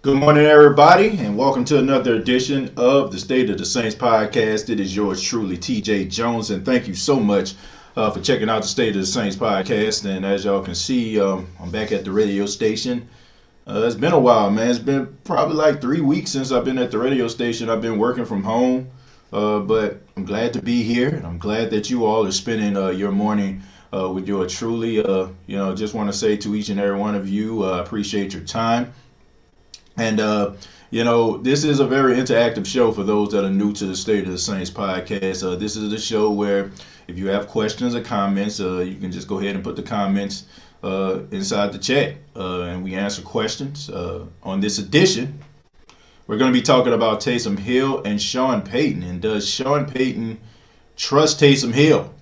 Good morning, everybody, and welcome to another edition of the State of the Saints podcast. It is yours truly, TJ Jones, and thank you so much for checking out the State of the Saints podcast. And as y'all can see, I'm back at the radio station. It's been a while, man. It's been probably like 3 weeks since I've been at the radio station. I've been working from home, but I'm glad to be here, and I'm glad that you all are spending your morning with yours truly. Just want to say to each and every one of you, I appreciate your time. And, this is a very interactive show for those that are new to the State of the Saints podcast. This is the show where if you have questions or comments, you can just go ahead and put the comments inside the chat, and we answer questions. On this edition, we're going to be talking about Taysom Hill and Sean Payton. And does Sean Payton trust Taysom Hill?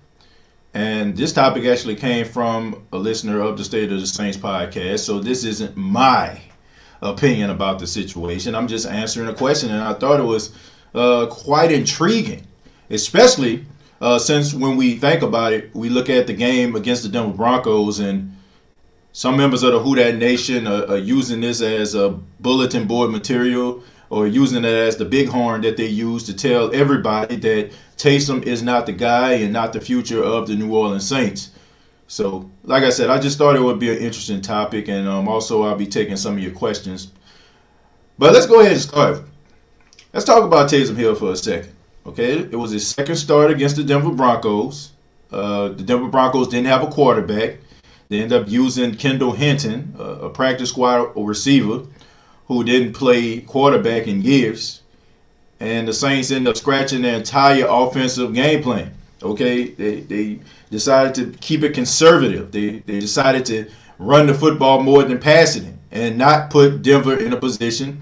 And this topic actually came from a listener of the State of the Saints podcast, so this isn't my opinion about the situation. I'm just answering a question, and I thought it was quite intriguing, especially since when we think about it, we look at the game against the Denver Broncos, and some members of the Who Dat Nation are using this as a bulletin board material or using it as the bighorn that they use to tell everybody that Taysom is not the guy and not the future of the New Orleans Saints. So, like I said, I just thought it would be an interesting topic, and also I'll be taking some of your questions. But let's go ahead and start. Let's talk about Taysom Hill for a second. Okay, it was his second start against the Denver Broncos. The Denver Broncos didn't have a quarterback. They ended up using Kendall Hinton, a practice squad receiver who didn't play quarterback in years. And the Saints ended up scratching their entire offensive game plan. Okay, they decided to keep it conservative. They decided to run the football more than passing it and not put Denver in a position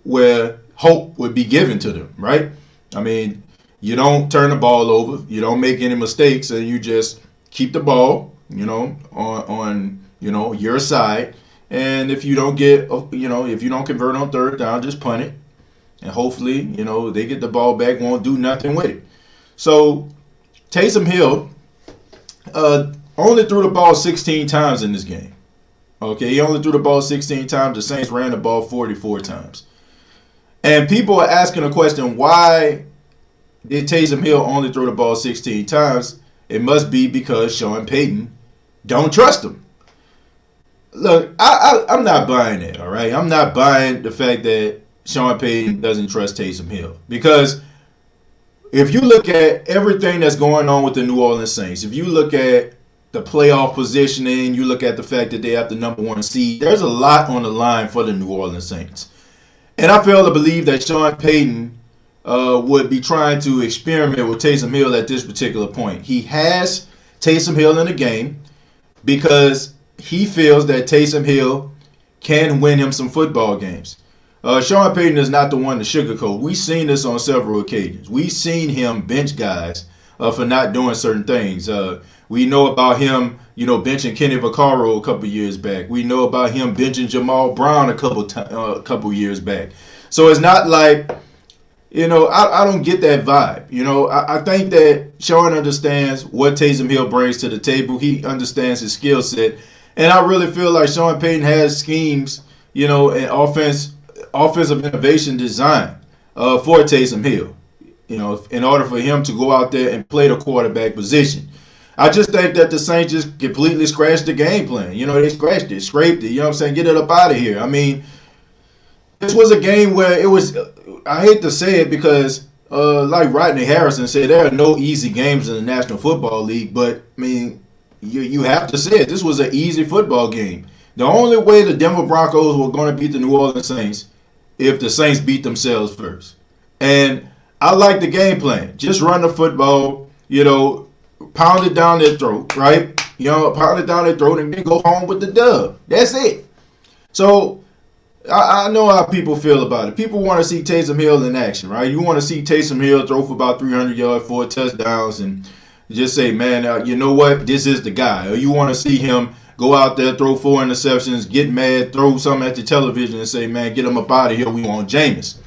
where hope would be given to them, right? I mean, you don't turn the ball over, you don't make any mistakes, and you just keep the ball, on your side. And if you don't if you don't convert on third down, just punt it. And hopefully, they get the ball back, won't do nothing with it. So Taysom Hill only threw the ball 16 times in this game. Okay, he only threw the ball 16 times. The Saints ran the ball 44 times. And people are asking the question, why did Taysom Hill only throw the ball 16 times? It must be because Sean Payton don't trust him. Look, I'm not buying it, all right? I'm not buying the fact that Sean Payton doesn't trust Taysom Hill, because if you look at everything that's going on with the New Orleans Saints, if you look at the playoff positioning, you look at the fact that they have the number one seed, there's a lot on the line for the New Orleans Saints. And I fail to believe that Sean Payton would be trying to experiment with Taysom Hill at this particular point. He has Taysom Hill in the game because he feels that Taysom Hill can win him some football games. Sean Payton is not the one to sugarcoat. We've seen this on several occasions. We've seen him bench guys for not doing certain things. We know about him, benching Kenny Vaccaro a couple years back. We know about him benching Jamal Brown a couple years back. So it's not like, I don't get that vibe. I think that Sean understands what Taysom Hill brings to the table. He understands his skill set. And I really feel like Sean Payton has schemes, and offensive innovation design for Taysom Hill, in order for him to go out there and play the quarterback position. I just think that the Saints just completely scratched the game plan. They scratched it, scraped it, get it up out of here. I mean, this was a game where it was, I hate to say it because, like Rodney Harrison said, there are no easy games in the National Football League, but, I mean, you have to say it. This was an easy football game. The only way the Denver Broncos were going to beat the New Orleans Saints if the Saints beat themselves first. And I like the game plan. Just run the football, pound it down their throat, right? Pound it down their throat and then go home with the dub. That's it. So I know how people feel about it. People want to see Taysom Hill in action, right? You want to see Taysom Hill throw for about 300 yards, 4 touchdowns, and just say, man, you know what? This is the guy. Or you want to see him go out there, throw 4 interceptions, get mad, throw something at the television and say, man, get him up out of here. We want Jameis.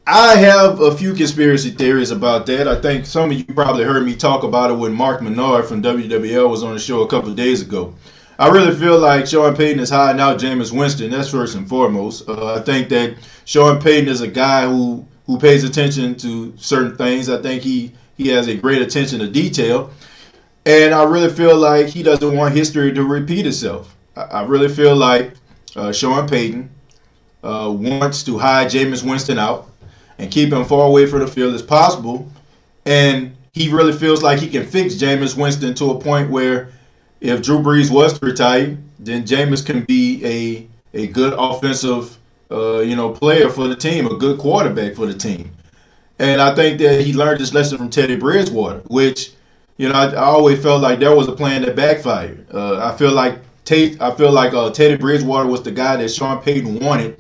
I have a few conspiracy theories about that. I think some of you probably heard me talk about it when Mark Menard from WWL was on the show a couple of days ago. I really feel like Sean Payton is hiding out Jameis Winston. That's first and foremost. I think that Sean Payton is a guy who pays attention to certain things. I think he has a great attention to detail. And I really feel like he doesn't want history to repeat itself. I really feel like Sean Payton wants to hide Jameis Winston out and keep him far away from the field as possible. And he really feels like he can fix Jameis Winston to a point where if Drew Brees was to retire, then Jameis can be a good offensive player for the team, a good quarterback for the team. And I think that he learned this lesson from Teddy Bridgewater, which, I always felt like there was a plan that backfired. I feel like Teddy Bridgewater was the guy that Sean Payton wanted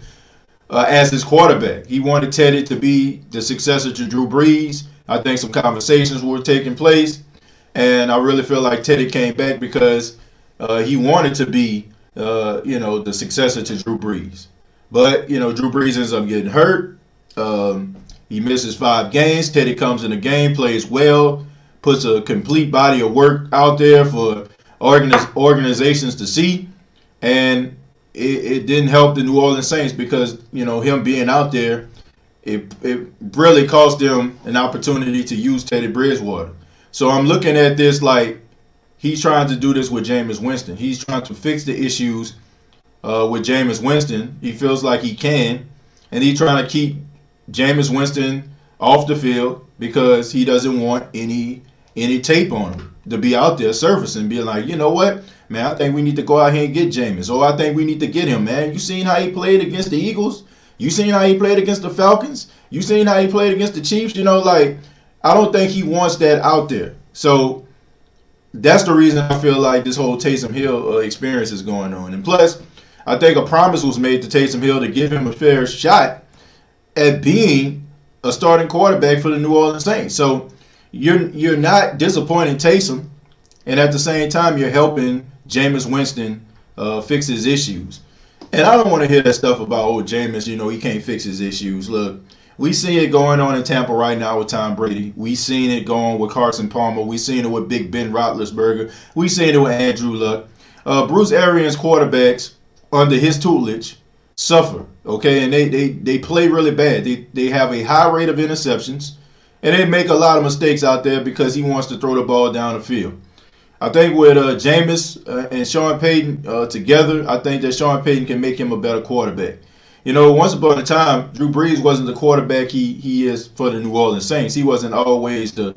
as his quarterback. He wanted Teddy to be the successor to Drew Brees. I think some conversations were taking place, and I really feel like Teddy came back because he wanted to be, the successor to Drew Brees. But, Drew Brees ends up getting hurt. He misses 5 games. Teddy comes in the game, plays well, puts a complete body of work out there for organizations to see. And it didn't help the New Orleans Saints because, him being out there, it really cost them an opportunity to use Teddy Bridgewater. So I'm looking at this like he's trying to do this with Jameis Winston. He's trying to fix the issues with Jameis Winston. He feels like he can. And he's trying to keep Jameis Winston off the field because he doesn't want any tape on him to be out there surfacing, being like, you know what, man, I think we need to go out here and get Jameis. Or I think we need to get him, man. You seen how he played against the Eagles? You seen how he played against the Falcons? You seen how he played against the Chiefs? I don't think he wants that out there. So that's the reason I feel like this whole Taysom Hill experience is going on. And plus, I think a promise was made to Taysom Hill to give him a fair shot at being a starting quarterback for the New Orleans Saints. So you're not disappointing Taysom, and at the same time you're helping Jameis Winston fix his issues. And I don't want to hear that stuff about, Jameis, he can't fix his issues. Look, we see it going on in Tampa right now with Tom Brady. We seen it going with Carson Palmer. We seen it with Big Ben Roethlisberger. We seen it with Andrew Luck. Bruce Arians quarterbacks under his tutelage suffer, okay? And they play really bad. They have a high rate of interceptions, and they make a lot of mistakes out there because he wants to throw the ball down the field. I think with Jameis and Sean Payton together, I think that Sean Payton can make him a better quarterback. Once upon a time, Drew Brees wasn't the quarterback he is for the New Orleans Saints. He wasn't always the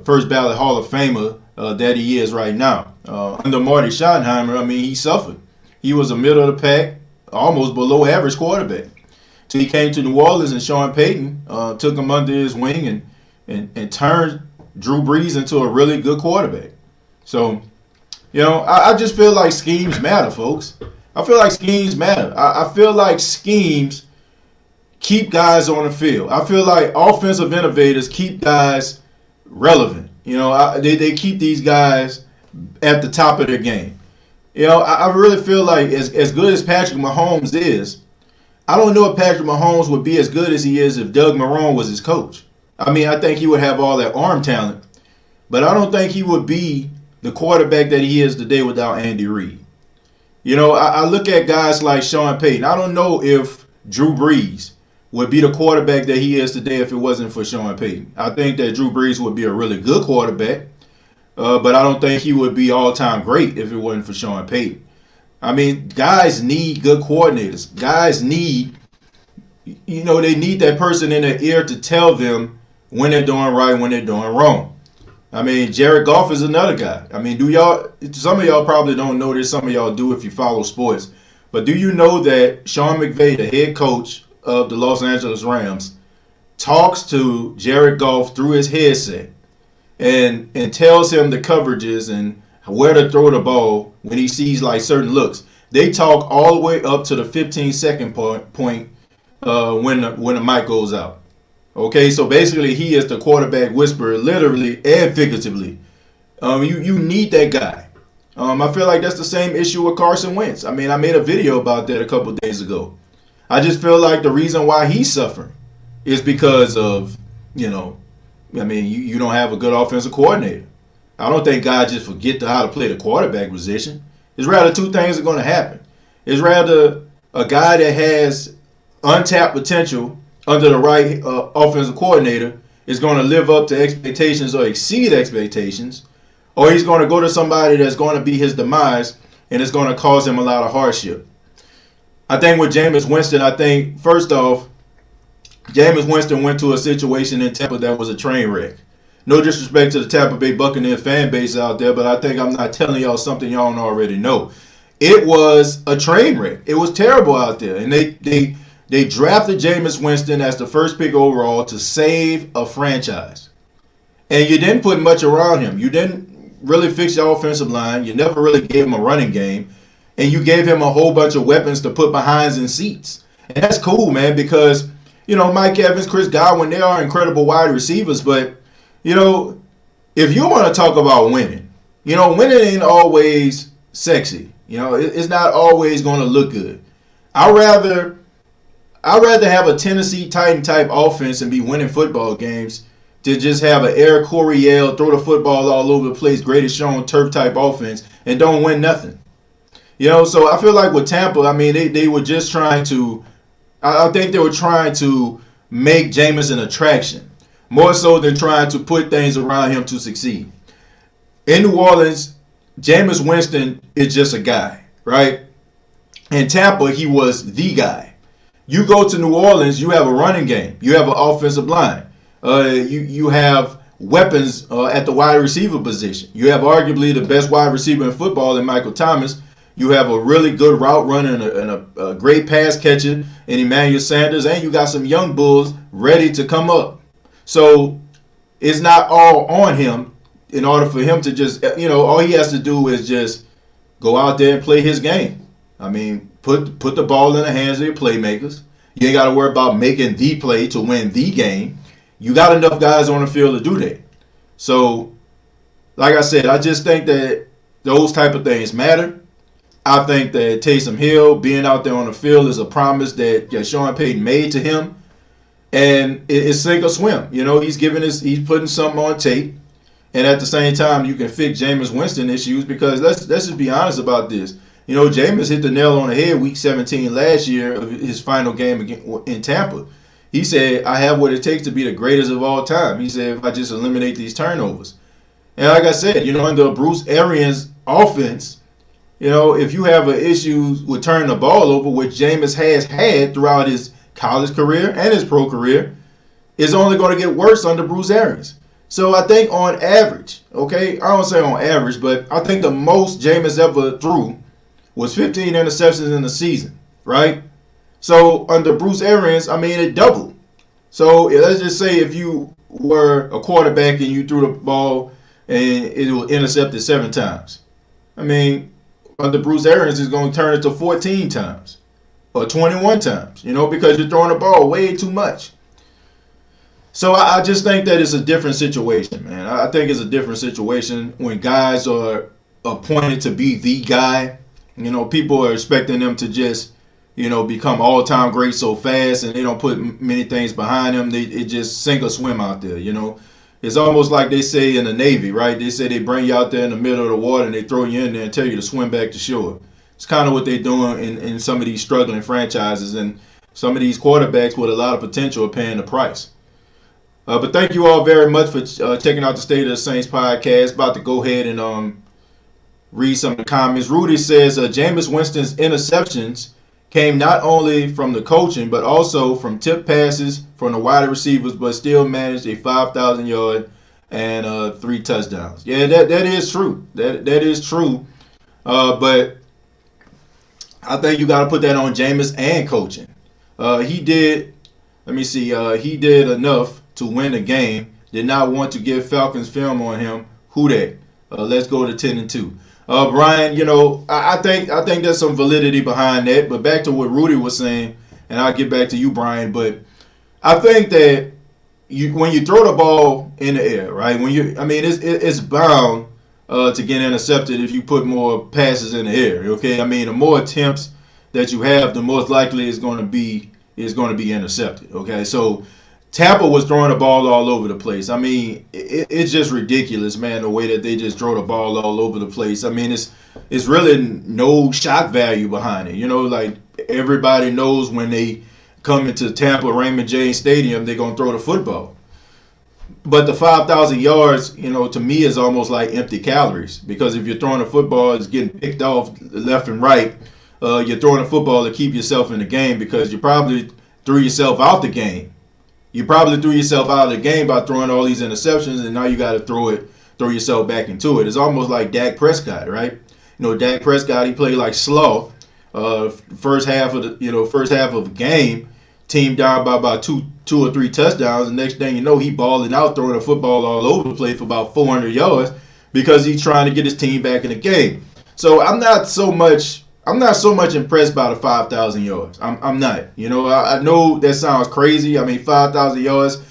first ballot Hall of Famer that he is right now. Under Marty Schottenheimer, he suffered. He was a middle of the pack, almost below average quarterback. Till he came to New Orleans and Sean Payton took him under his wing and turned Drew Brees into a really good quarterback. So, I just feel like schemes matter, folks. I feel like schemes matter. I feel like schemes keep guys on the field. I feel like offensive innovators keep guys relevant. They keep these guys at the top of their game. I really feel like as good as Patrick Mahomes is, I don't know if Patrick Mahomes would be as good as he is if Doug Marrone was his coach. I think he would have all that arm talent, but I don't think he would be the quarterback that he is today without Andy Reid. I look at guys like Sean Payton. I don't know if Drew Brees would be the quarterback that he is today if it wasn't for Sean Payton. I think that Drew Brees would be a really good quarterback, but I don't think he would be all-time great if it wasn't for Sean Payton. Guys need good coordinators. Guys need, they need that person in their ear to tell them when they're doing right, when they're doing wrong. Jared Goff is another guy. Some of y'all probably don't know this. Some of y'all do if you follow sports. But do you know that Sean McVay, the head coach of the Los Angeles Rams, talks to Jared Goff through his headset and tells him the coverages and where to throw the ball when he sees like certain looks. They talk all the way up to the 15-second point when the mic goes out. Okay, so basically he is the quarterback whisperer, literally and figuratively. You need that guy. I feel like that's the same issue with Carson Wentz. I made a video about that a couple of days ago. I just feel like the reason why he's suffering is because of, you don't have a good offensive coordinator. I don't think guys just forget how to play the quarterback position. It's rather two things are going to happen. It's rather a guy that has untapped potential under the right offensive coordinator is going to live up to expectations or exceed expectations, or he's going to go to somebody that's going to be his demise and it's going to cause him a lot of hardship. I think with Jameis Winston, first off, Jameis Winston went to a situation in Tampa that was a train wreck. No disrespect to the Tampa Bay Buccaneers fan base out there, but I think I'm not telling y'all something y'all don't already know. It was a train wreck. It was terrible out there. And they drafted Jameis Winston as the first pick overall to save a franchise. And you didn't put much around him. You didn't really fix your offensive line. You never really gave him a running game. And you gave him a whole bunch of weapons to put behinds in seats. And that's cool, man, because, Mike Evans, Chris Godwin, they are incredible wide receivers. But, if you want to talk about winning, winning ain't always sexy. It's not always going to look good. I'd rather have a Tennessee Titan type offense and be winning football games to just have an Eric Coryell, throw the football all over the place, greatest show on turf type offense and don't win nothing. So I feel like with Tampa, they were just trying to, I think they were trying to make Jameis an attraction, more so than trying to put things around him to succeed. In New Orleans, Jameis Winston is just a guy, right? In Tampa, he was the guy. You go to New Orleans, you have a running game. You have an offensive line. You have weapons at the wide receiver position. You have arguably the best wide receiver in football in Michael Thomas. You have a really good route runner and a great pass catcher in Emmanuel Sanders. And you got some young bulls ready to come up. So it's not all on him in order for him to just, all he has to do is just go out there and play his game. Put the ball in the hands of your playmakers. You ain't got to worry about making the play to win the game. You got enough guys on the field to do that. So, like I said, I just think that those type of things matter. I think that Taysom Hill being out there on the field is a promise that Sean Payton made to him. And it's sink or swim. He's putting something on tape. And at the same time, you can fix Jameis Winston issues because let's just be honest about this. Jameis hit the nail on the head week 17 last year of his final game in Tampa. He said, I have what it takes to be the greatest of all time. He said, if I just eliminate these turnovers. And like I said, under Bruce Arians' offense, if you have an issue with turning the ball over, which Jameis has had throughout his college career and his pro career, it's only going to get worse under Bruce Arians. So I think on average, okay, I don't say on average, but I think the most Jameis ever threw was 15 interceptions in the season, right? So under Bruce Arians, it doubled. So let's just say if you were a quarterback and you threw the ball and it was intercepted 7 times. Under Bruce Arians, it's going to turn it to 14 times or 21 times, because you're throwing the ball way too much. So I just think that it's a different situation, man. I think it's a different situation when guys are appointed to be the guy. People are expecting them to just, become all-time great so fast, and they don't put many things behind them. It just sink or swim out there, It's almost like they say in the Navy, right? They say they bring you out there in the middle of the water and they throw you in there and tell you to swim back to shore. It's kind of what they're doing in some of these struggling franchises, and some of these quarterbacks with a lot of potential are paying the price. But thank you all very much for checking out the State of the Saints podcast. About to go ahead and read some of the comments. Rudy says Jameis Winston's interceptions came not only from the coaching, but also from tip passes from the wide receivers, but still managed a 5,000-yard and 3 touchdowns. Yeah, that is true. That is true. But I think you got to put that on Jameis and coaching. He did enough to win the game. Did not want to give Falcons film on him. Who that? Let's go to 10-2. Brian, I think there's some validity behind that. But back to what Rudy was saying, and I'll get back to you, Brian. But I think that when you throw the ball in the air, right? It's bound to get intercepted if you put more passes in the air. Okay, the more attempts that you have, the most likely it's going to be intercepted. Okay, so Tampa was throwing the ball all over the place. It's just ridiculous, man, the way that they just throw the ball all over the place. it's really no shock value behind it. Like everybody knows when they come into Tampa Raymond James Stadium, they're gonna throw the football. But the 5,000 yards, to me is almost like empty calories, because if you're throwing a football, it's getting picked off left and right. You're throwing a football to keep yourself in the game, because you probably threw yourself out the game. You probably threw yourself out of the game by throwing all these interceptions, and now you got to throw yourself back into it. It's almost like Dak Prescott, right? Dak Prescott, he played like slaw. First half of the game, team down by about two or three touchdowns, and next thing you know, he balling out, throwing a football all over the place for about 400 yards because he's trying to get his team back in the game. So I'm not so much impressed by the 5,000 yards. I'm not. I know that sounds crazy. I mean, 5,000 yards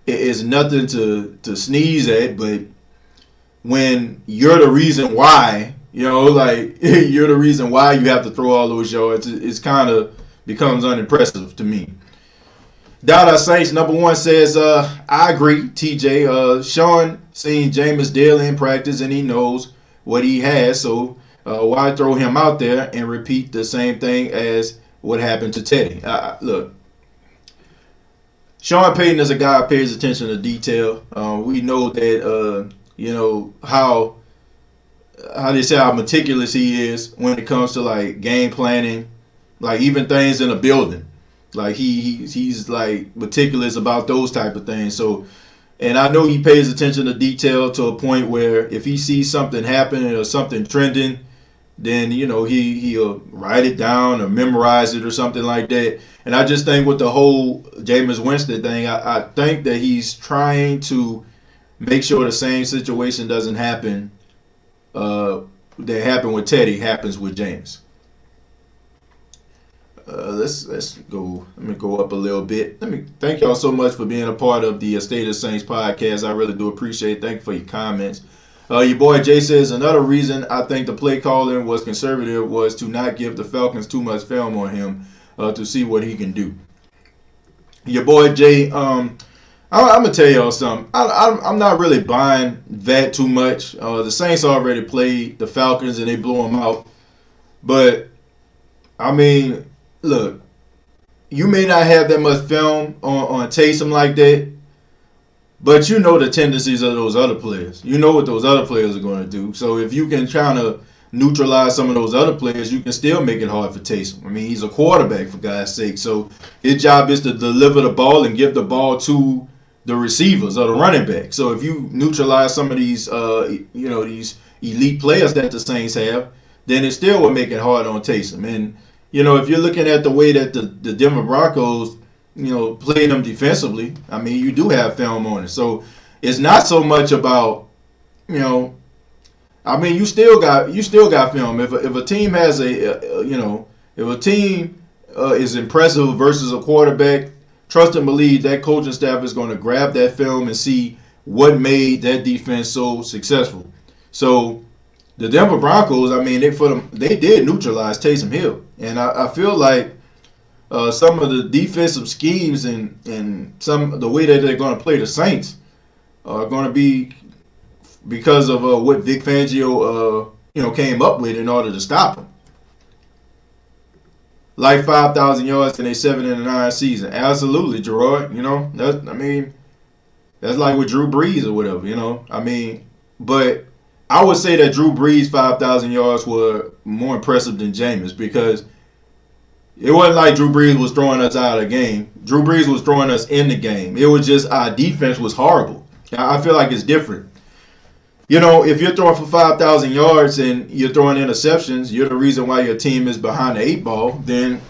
is nothing to sneeze at, but when you're the reason why, you're the reason why you have to throw all those yards, it's kind of becomes unimpressive to me. Dada Saints number 1 says, I agree, TJ. Sean seen Jameis daily in practice and he knows what he has, so why throw him out there and repeat the same thing as what happened to Teddy? Look, Sean Payton is a guy who pays attention to detail. We know that, how they say how meticulous he is when it comes to like game planning, like even things in a building. Like he's like meticulous about those type of things. So, and I know he pays attention to detail to a point where if he sees something happening or something trending, then he'll write it down or memorize it or something like that. And I just think with the whole Jameis Winston thing, I think that he's trying to make sure the same situation doesn't happen that happened with Teddy happens with James. Let's go. Let me go up a little bit. Let me thank y'all so much for being a part of the State of the Saints podcast. I really do appreciate it. Thank you for your comments. Your boy Jay says another reason I think the play calling was conservative was to not give the Falcons too much film on him to see what he can do. Your boy Jay, I'm gonna tell y'all something. I'm not really buying that too much. The Saints already played the Falcons and they blew them out, but I mean, look, you may not have that much film on Taysom like that, but you know the tendencies of those other players. You know what those other players are going to do. So if you can try to neutralize some of those other players, you can still make it hard for Taysom. I mean, he's a quarterback, for God's sake. So his job is to deliver the ball and give the ball to the receivers or the running back. So if you neutralize some of these, these elite players that the Saints have, then it still will make it hard on Taysom. And if you're looking at the way that the Denver Broncos, play them defensively, I mean, you do have film on it. So it's not so much about, I mean, you still got film. If a team has if a team is impressive versus a quarterback, trust and believe that coaching staff is going to grab that film and see what made that defense so successful. So the Denver Broncos, I mean, they did neutralize Taysom Hill, and I feel like some of the defensive schemes and some of the way that they're going to play the Saints are going to be because of what Vic Fangio came up with in order to stop him. Like 5,000 yards in a 7-9 season, absolutely, Gerard. That's like with Drew Brees or whatever. I mean, but I would say that Drew Brees' 5,000 yards were more impressive than Jameis, because it wasn't like Drew Brees was throwing us out of the game. Drew Brees was throwing us in the game. It was just our defense was horrible. I feel like it's different. If you're throwing for 5,000 yards and you're throwing interceptions, you're the reason why your team is behind the 8 ball, then,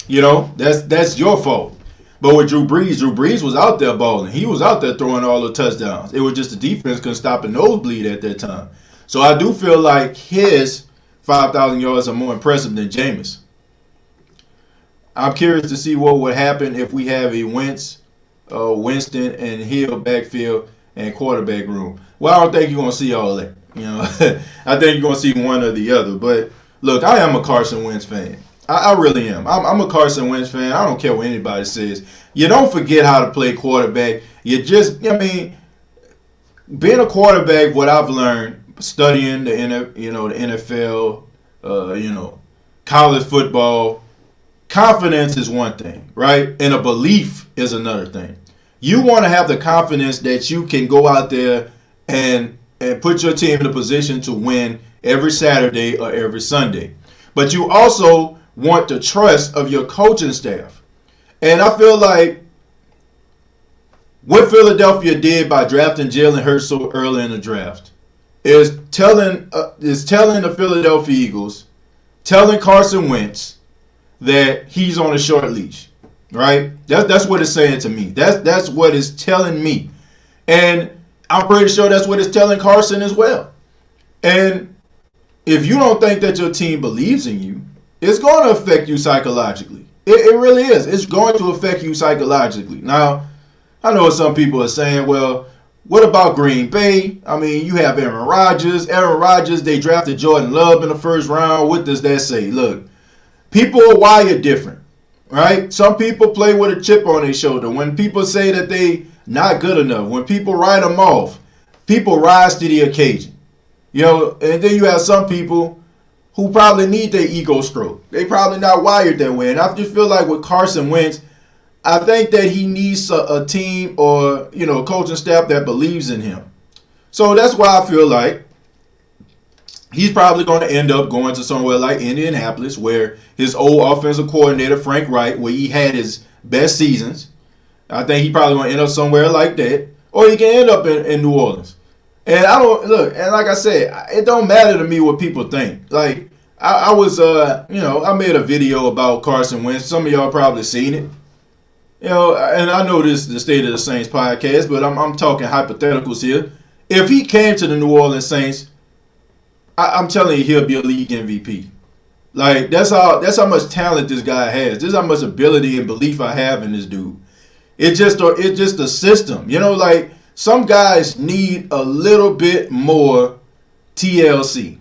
that's your fault. But with Drew Brees was out there balling. He was out there throwing all the touchdowns. It was just the defense couldn't stop a nosebleed at that time. So I do feel like his 5,000 yards are more impressive than Jameis. I'm curious to see what would happen if we have a Wentz, Winston, and Hill backfield and quarterback room. Well, I don't think you're going to see all that. I think you're going to see one or the other. But, look, I am a Carson Wentz fan. I really am. I'm a Carson Wentz fan. I don't care what anybody says. You don't forget how to play quarterback. Being a quarterback, what I've learned studying the NFL, you know, college football. Confidence is one thing, right? And a belief is another thing. You want to have the confidence that you can go out there and put your team in a position to win every Saturday or every Sunday. But you also want the trust of your coaching staff. And I feel like what Philadelphia did by drafting Jalen Hurts so early in the draft is telling the Philadelphia Eagles, telling Carson Wentz that he's on a short leash, right? That's what it's saying to me. That's what it's telling me, and I'm pretty sure that's what it's telling Carson as well. And if you don't think that your team believes in you, it's going to affect you psychologically. It really is. It's going to affect you psychologically. Now, I know some people are saying, well, what about Green Bay? I mean, you have Aaron Rodgers. Aaron Rodgers, they drafted Jordan Love in the first round. What does that say? Look, people are wired different, right? Some people play with a chip on their shoulder. When people say that they not good enough, when people write them off, people rise to the occasion. You know, and then you have some people who probably need their ego stroke. They probably not wired that way. And I just feel like with Carson Wentz, I think that he needs a team or, you know, coaching staff that believes in him. So that's why I feel like he's probably going to end up going to somewhere like Indianapolis, where his old offensive coordinator, Frank Wright, where he had his best seasons. I think he probably going to end up somewhere like that. Or he can end up in New Orleans. And I don't, look, and like I said, it don't matter to me what people think. Like, I was, you know, I made a video about Carson Wentz. Some of y'all probably seen it. You know, and I know this is the State of the Saints podcast, but I'm talking hypotheticals here. If he came to the New Orleans Saints, I'm telling you, he'll be a league MVP. Like, that's how much talent this guy has. This is how much ability and belief I have in this dude. It's just a system. You know, like, some guys need a little bit more TLC,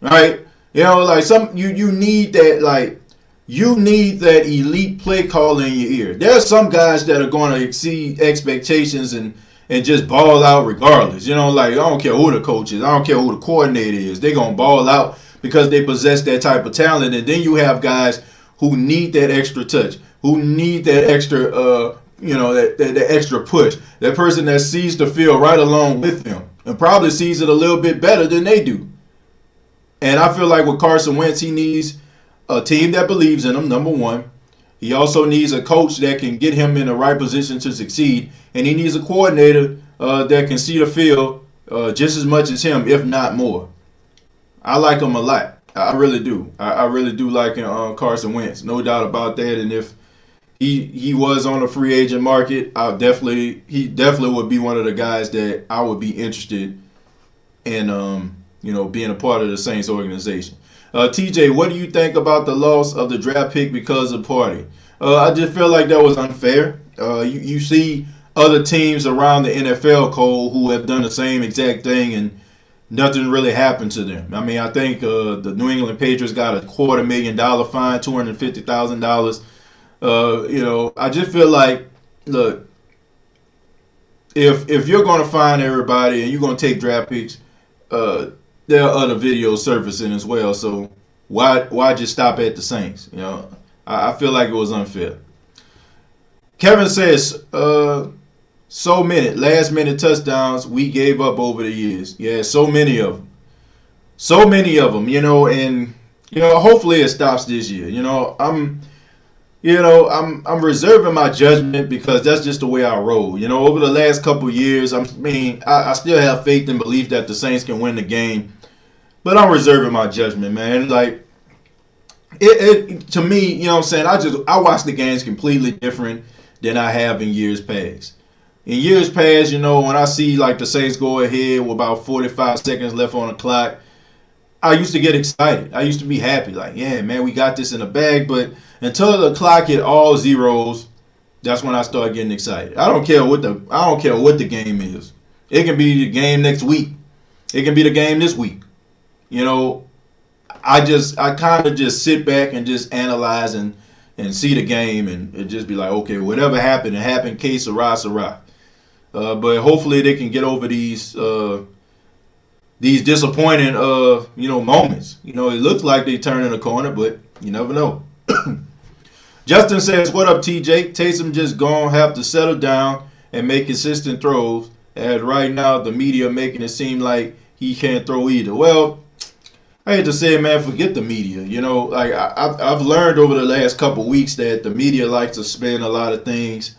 right? You know, like you need that, like, you need that elite play call in your ear. There are some guys that are going to exceed expectations and just ball out regardless. You know, like, I don't care who the coach is. I don't care who the coordinator is. They're going to ball out because they possess that type of talent. And then you have guys who need that extra touch, who need that extra, you know, that extra push. That person that sees the field right along with them and probably sees it a little bit better than they do. And I feel like with Carson Wentz, he needs a team that believes in him, number one. He also needs a coach that can get him in the right position to succeed. And he needs a coordinator that can see the field just as much as him, if not more. I like him a lot. I really do. I really do like Carson Wentz. No doubt about that. And if he was on the free agent market, he definitely would be one of the guys that I would be interested in, you know, being a part of the Saints organization. TJ, what do you think about the loss of the draft pick because of party? I just feel like that was unfair. You see other teams around the NFL, Cole, who have done the same exact thing and nothing really happened to them. I mean, I think the New England Patriots got a $250,000 fine, $250,000. You know, I just feel like, look, if you're going to fine everybody and you're going to take draft picks, there are other videos surfacing as well. So why just stop at the Saints? You know, I feel like it was unfair. Kevin says, so many last-minute touchdowns we gave up over the years. Yeah, so many of them. So many of them, you know, and, you know, hopefully it stops this year. I'm reserving my judgment because that's just the way I roll. You know, over the last couple of years, I still have faith and belief that the Saints can win the game, but I'm reserving my judgment, man. Like, it to me, you know what I'm saying, I watch the games completely different than I have in years past. In years past, you know, when I see like the Saints go ahead with about 45 seconds left on the clock, I used to get excited. I used to be happy, like, yeah, man, we got this in the bag. But until the clock hit all zeros, that's when I start getting excited. I don't care what the game is. It can be the game next week. It can be the game this week. You know, I kind of just sit back and just analyze and see the game and just be like, okay, whatever happened, it happened. Que sera, sera. But hopefully they can get over these these disappointing moments. It looks like they turning a corner, but you never know. Justin says, "What up, TJ? Taysom just gonna have to settle down and make consistent throws. As right now, the media making it seem like he can't throw either." Well, I hate to say it, man. Forget the media. Like I've learned over the last couple weeks that the media likes to spin a lot of things.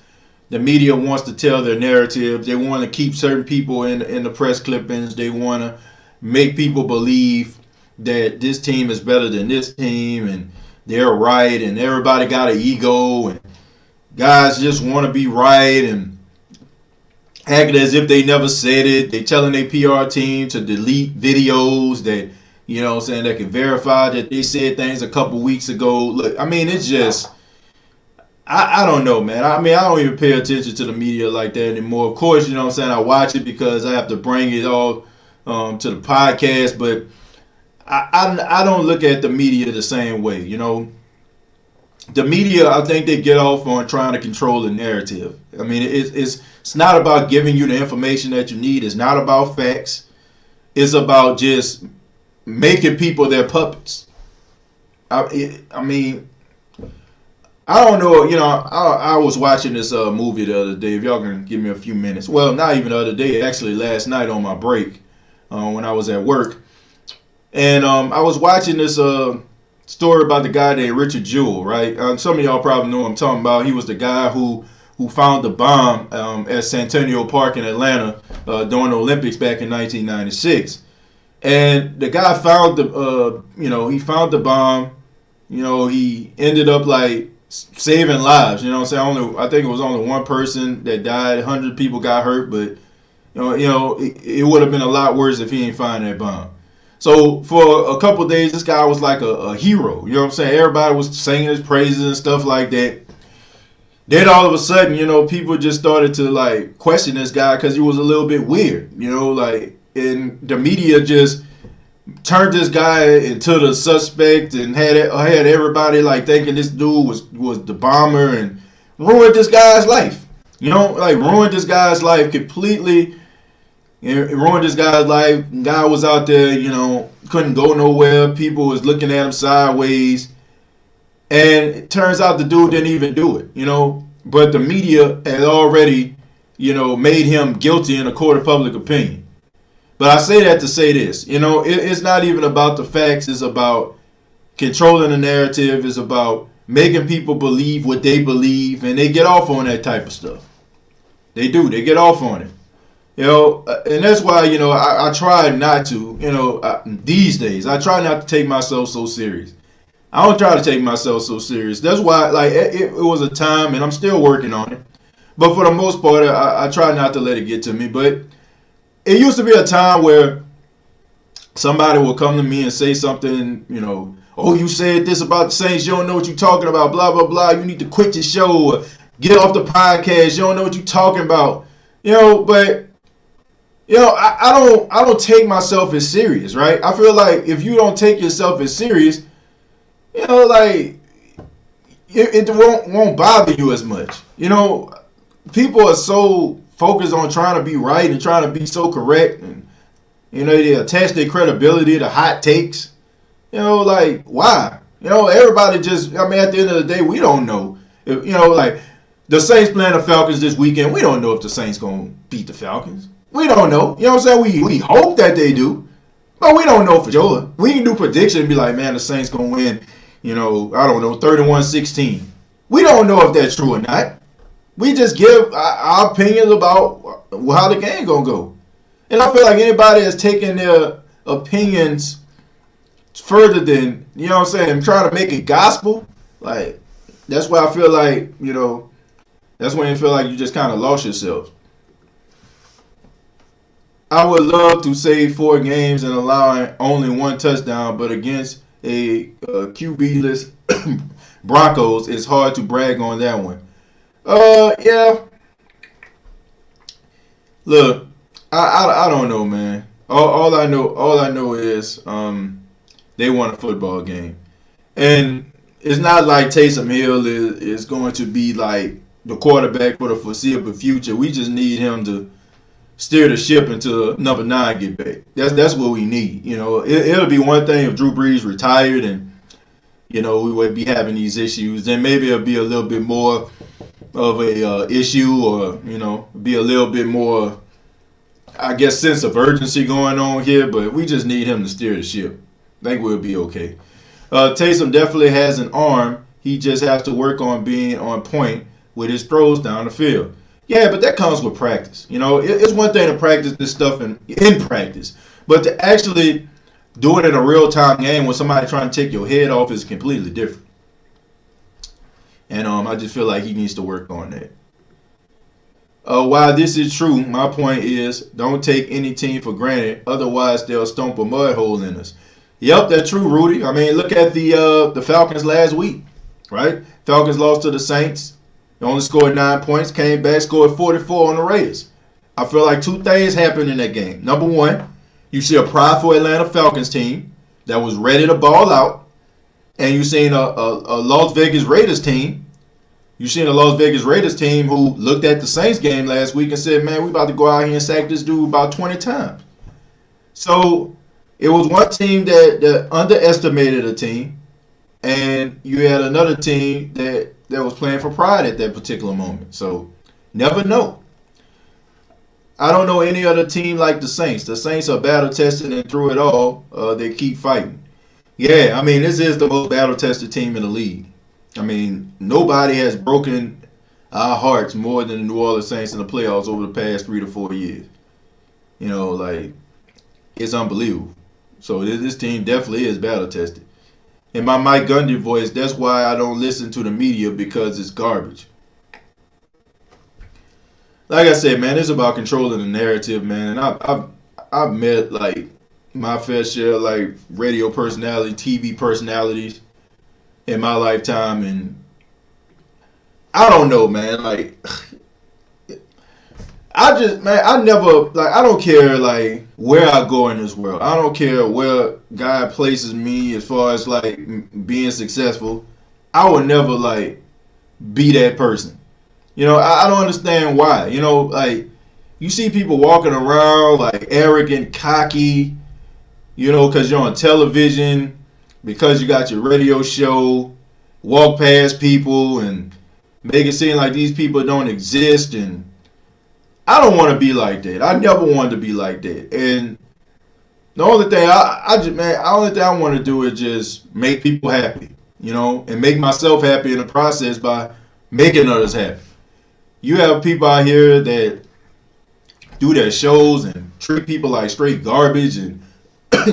The media wants to tell their narrative. They want to keep certain people in the press clippings. They want to make people believe that this team is better than this team and they're right and everybody got an ego and guys just want to be right and acting as if they never said it. They telling their PR team to delete videos that, they can verify that they said things a couple weeks ago. Look, I mean, it's just, I don't know, man. I mean, I don't even pay attention to the media like that anymore. Of course, I watch it because I have to bring it all to the podcast, but I don't look at the media the same way. The media, I think they get off on trying to control the narrative. I mean, it's not about giving you the information that you need. It's not about facts. It's about just making people their puppets. I mean, I don't know. I was watching this movie the other day. If y'all can give me a few minutes. Well, not even the other day. Actually, last night on my break when I was at work. And I was watching this story about the guy named Richard Jewell, right? Some of y'all probably know what I'm talking about. He was the guy who found the bomb at Centennial Park in Atlanta during the Olympics back in 1996. And the guy found he found the bomb. He ended up like saving lives. I think it was only one person that died. 100 people got hurt, but it would have been a lot worse if he didn't find that bomb. So for a couple of days, this guy was like a hero. You know what I'm saying? Everybody was singing his praises and stuff like that. Then all of a sudden, people just started to like question this guy because he was a little bit weird. And the media just turned this guy into the suspect and had everybody like thinking this dude was the bomber and ruined this guy's life. Ruined this guy's life completely. It ruined this guy's life. Guy was out there, couldn't go nowhere. People was looking at him sideways. And it turns out the dude didn't even do it, But the media had already, made him guilty in a court of public opinion. But I say that to say this, it's not even about the facts. It's about controlling the narrative. It's about making people believe what they believe. And they get off on that type of stuff. They do. They get off on it. And that's why, I try not to, these days, I try not to take myself so serious. I don't try to take myself so serious. That's why, it was a time, and I'm still working on it. But for the most part, I try not to let it get to me. But it used to be a time where somebody will come to me and say something, "Oh, you said this about the Saints. You don't know what you're talking about, blah, blah, blah. You need to quit your show or get off the podcast. You don't know what you're talking about." But... I don't take myself as serious, right? I feel like if you don't take yourself as serious, it won't bother you as much. People are so focused on trying to be right and trying to be so correct, and they attach their credibility to hot takes. Why? Everybody just. I mean, at the end of the day, we don't know. If, the Saints playing the Falcons this weekend. We don't know if the Saints gonna beat the Falcons. We don't know. You know what I'm saying? We hope that they do. But we don't know for sure. We can do prediction and be like, man, the Saints going to win, I don't know, 31-16. We don't know if that's true or not. We just give our opinions about how the game going to go. And I feel like anybody that's taking their opinions further than, trying to make it gospel, that's why I feel like, that's when you feel like you just kind of lost yourself. I would love to save 4 games and allowing only 1 touchdown, but against a QB-less Broncos, it's hard to brag on that one. Yeah. Look, I don't know, man. All I know is they won a football game, and it's not like Taysom Hill is going to be like the quarterback for the foreseeable future. We just need him to steer the ship until number 9 get back. That's what we need. It'll be one thing if Drew Brees retired and we would be having these issues. Then maybe it'll be a little bit more of a issue, or be a little bit more, I guess, sense of urgency going on here. But we just need him to steer the ship. I think we'll be okay. Taysom definitely has an arm. He just has to work on being on point with his throws down the field. Yeah, but that comes with practice. It's one thing to practice this stuff in practice, but to actually do it in a real-time game when somebody trying to take your head off is completely different. And I just feel like he needs to work on that. While this is true, my point is don't take any team for granted. Otherwise, they'll stomp a mud hole in us. Yep, that's true, Rudy. I mean, look at the Falcons last week, right? Falcons lost to the Saints. They only scored 9 points, came back, scored 44 on the Raiders. I feel like two things happened in that game. Number one, you see a prideful Atlanta Falcons team that was ready to ball out, and you seen a Las Vegas Raiders team. You seen a Las Vegas Raiders team who looked at the Saints game last week and said, man, we about to go out here and sack this dude about 20 times. So it was one team that underestimated a team, and you had another team that was playing for pride at that particular moment. So never know. I don't know any other team like the Saints. The Saints are battle-tested, and through it all, they keep fighting. Yeah, I mean, this is the most battle-tested team in the league. I mean, nobody has broken our hearts more than the New Orleans Saints in the playoffs over the past 3 to 4 years. It's unbelievable. So this team definitely is battle-tested. In my Mike Gundy voice, that's why I don't listen to the media, because it's garbage. Like I said, man, it's about controlling the narrative, man. And I've met like my fair share like radio personality, TV personalities in my lifetime, and I don't know, man. Like I don't care like where I go in this world. I don't care where God places me as far as like being successful. I would never like be that person. I don't understand why. Like you see people walking around like arrogant, cocky, because you're on television, because you got your radio show, walk past people and make it seem like these people don't exist. And I don't want to be like that. I never wanted to be like that. And the only thing I want to do is just make people happy, and make myself happy in the process by making others happy. You have people out here that do their shows and treat people like straight garbage and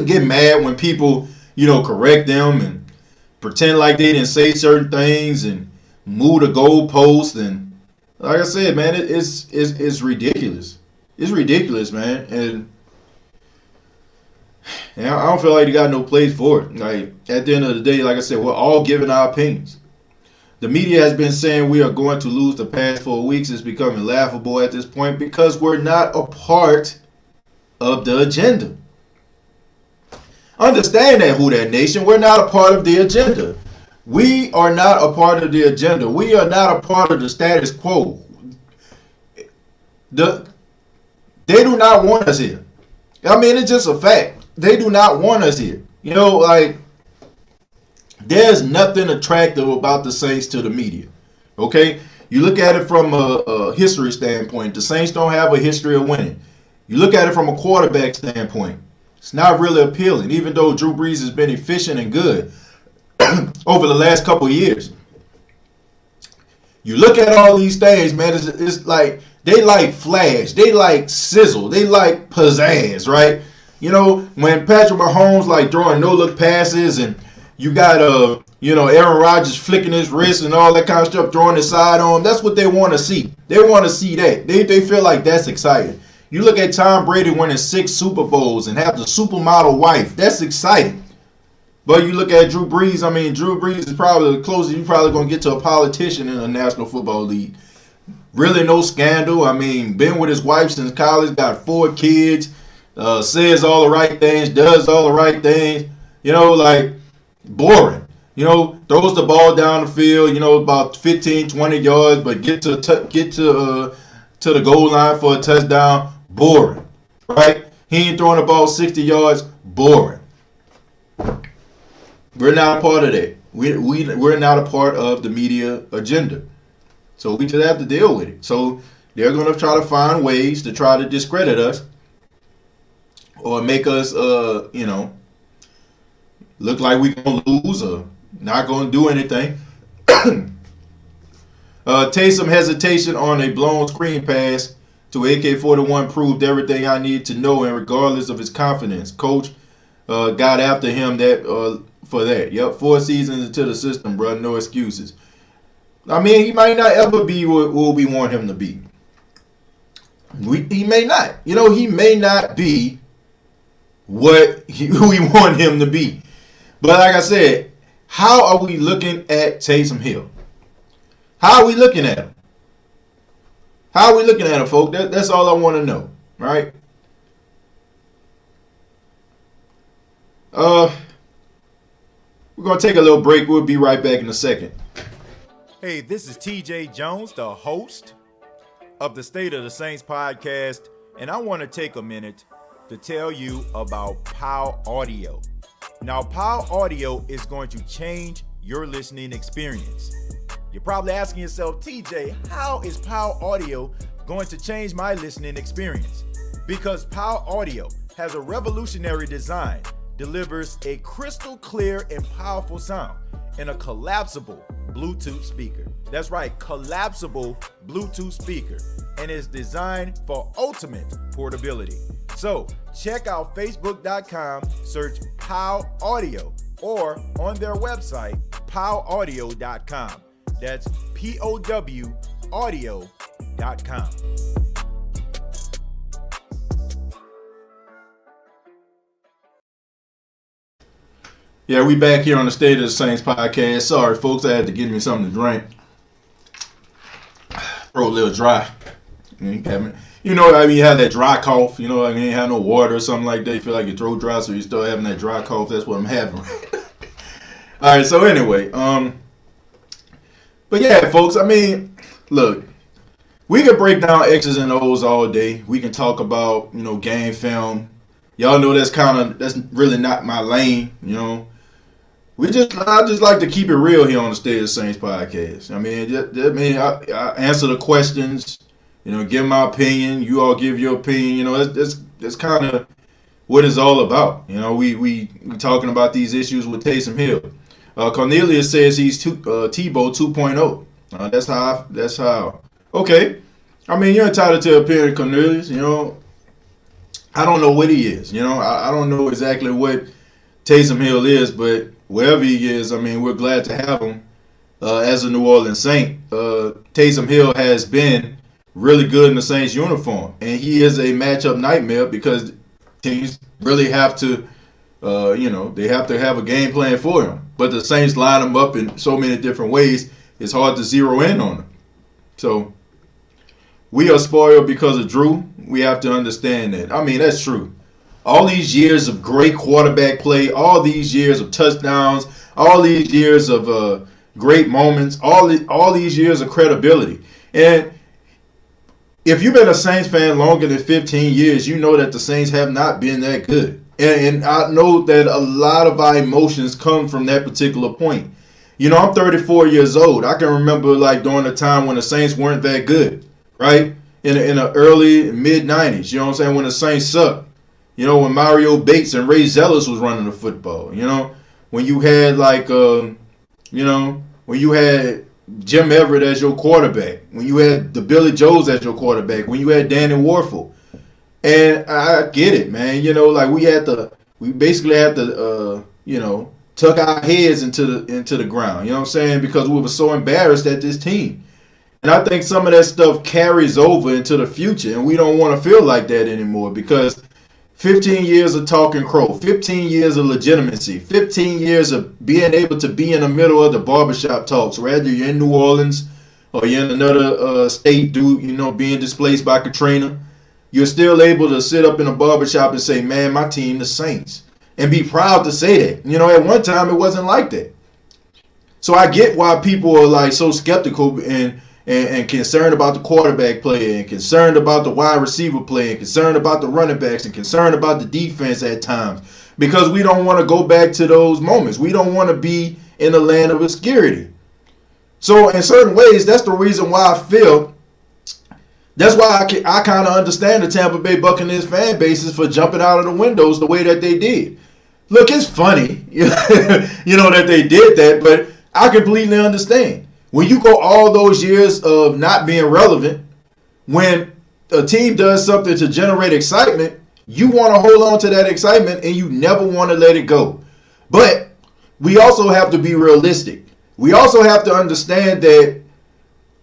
get mad when people, correct them and pretend like they didn't say certain things and move the goalpost. And like I said, man, it's ridiculous. It's ridiculous, man. And I don't feel like you got no place for it. Like at the end of the day, like I said, we're all giving our opinions. The media has been saying we are going to lose the past 4 weeks. It's becoming laughable at this point because we're not a part of the agenda. Understand that, Who Dat Nation. We're not a part of the agenda. We are not a part of the agenda. We are not a part of the status quo. They do not want us here. I mean, it's just a fact. They do not want us here. There's nothing attractive about the Saints to the media. Okay? You look at it from a history standpoint. The Saints don't have a history of winning. You look at it from a quarterback standpoint. It's not really appealing, even though Drew Brees has been efficient and good over the last couple of years. You look at all these things, man, it's like they like flash. They like sizzle. They like pizzazz, right? When Patrick Mahomes like throwing no-look passes and you got Aaron Rodgers flicking his wrist and all that kind of stuff, throwing his side on. That's what they want to see. They want to see that. They feel like that's exciting. You look at Tom Brady winning 6 Super Bowls and have the supermodel wife. That's exciting. But you look at Drew Brees. I mean, Drew Brees is probably the closest you're probably going to get to a politician in the National Football League. Really no scandal. I mean, been with his wife since college, got 4 kids, says all the right things, does all the right things. Boring. Throws the ball down the field, about 15, 20 yards, but get to the goal line for a touchdown. Boring. Right? He ain't throwing the ball 60 yards. Boring. We're not a part of that. We're not a part of the media agenda. So we just have to deal with it. So they're going to try to find ways to try to discredit us or make us, look like we're going to lose or not going to do anything. Taysom hesitation on a blown screen pass to AK-41 proved everything I need to know, and regardless of his confidence, coach got after him for that. Yep, 4 seasons into the system, bro. No excuses. I mean, he might not ever be what we want him to be. He may not. He may not be what we want him to be. But like I said, how are we looking at Taysom Hill? How are we looking at him? How are we looking at him, folks? That's all I want to know, right? We're going to take a little break. We'll be right back in a second. Hey, this is TJ Jones, the host of the State of the Saints podcast, and I want to take a minute to tell you about POW Audio. Now, POW Audio is going to change your listening experience. You're probably asking yourself, TJ, how is POW Audio going to change my listening experience? Because POW Audio has a revolutionary design, delivers a crystal clear and powerful sound in a collapsible Bluetooth speaker. That's right, collapsible Bluetooth speaker, and is designed for ultimate portability. So check out facebook.com, search POW Audio, or on their website, powaudio.com. That's POW audio.com. Yeah, we back here on the State of the Saints podcast. Sorry, folks, I had to get me something to drink. Throat a little dry. You have that dry cough. You ain't have no water or something like that. You feel like your throat dry, so you still having that dry cough. That's what I'm having. All right, so anyway, but yeah, folks, I mean, look, we can break down X's and O's all day. We can talk about, game film. Y'all know that's really not my lane, I just like to keep it real here on the State of the Saints podcast. I mean, I answer the questions, give my opinion. You all give your opinion. That's kind of what it's all about. We talking about these issues with Taysom Hill. Cornelius says he's Tebow 2.0. That's how. Okay. I mean, you're entitled to opinion, Cornelius. I don't know what he is. I don't know exactly what Taysom Hill is, but wherever he is, I mean, we're glad to have him as a New Orleans Saint. Taysom Hill has been really good in the Saints uniform, and he is a matchup nightmare because teams really have to, they have to have a game plan for him. But the Saints line him up in so many different ways, it's hard to zero in on him. So we are spoiled because of Drew. We have to understand that. I mean, that's true. All these years of great quarterback play, all these years of touchdowns, all these years of great moments, all these years of credibility. And if you've been a Saints fan longer than 15 years, you know that the Saints have not been that good. And I know that a lot of our emotions come from that particular point. I'm 34 years old. I can remember during the time when the Saints weren't that good, right? In the early mid-90s, when the Saints sucked. When Mario Bates and Ray Zellis was running the football. When you had when you had Jim Everett as your quarterback, when you had the Billy Joes as your quarterback, when you had Danny Warfel. And I get it, man. We basically had to tuck our heads into the ground. You know what I'm saying? Because we were so embarrassed at this team. And I think some of that stuff carries over into the future, and we don't want to feel like that anymore because 15 years of talking crow, 15 years of legitimacy, 15 years of being able to be in the middle of the barbershop talks, whether you're in New Orleans or you're in another state, being displaced by Katrina, you're still able to sit up in a barbershop and say, man, my team, the Saints, and be proud to say that. At one time it wasn't like that. So I get why people are so skeptical and and concerned about the quarterback play and concerned about the wide receiver play and concerned about the running backs and concerned about the defense at times because we don't want to go back to those moments. We don't want to be in the land of obscurity. So in certain ways, that's the reason why I feel, that's why I kind of understand the Tampa Bay Buccaneers fan bases for jumping out of the windows the way that they did. Look, it's funny, that they did that, but I completely understand. When you go all those years of not being relevant, when a team does something to generate excitement, you want to hold on to that excitement and you never want to let it go. But we also have to be realistic. We also have to understand that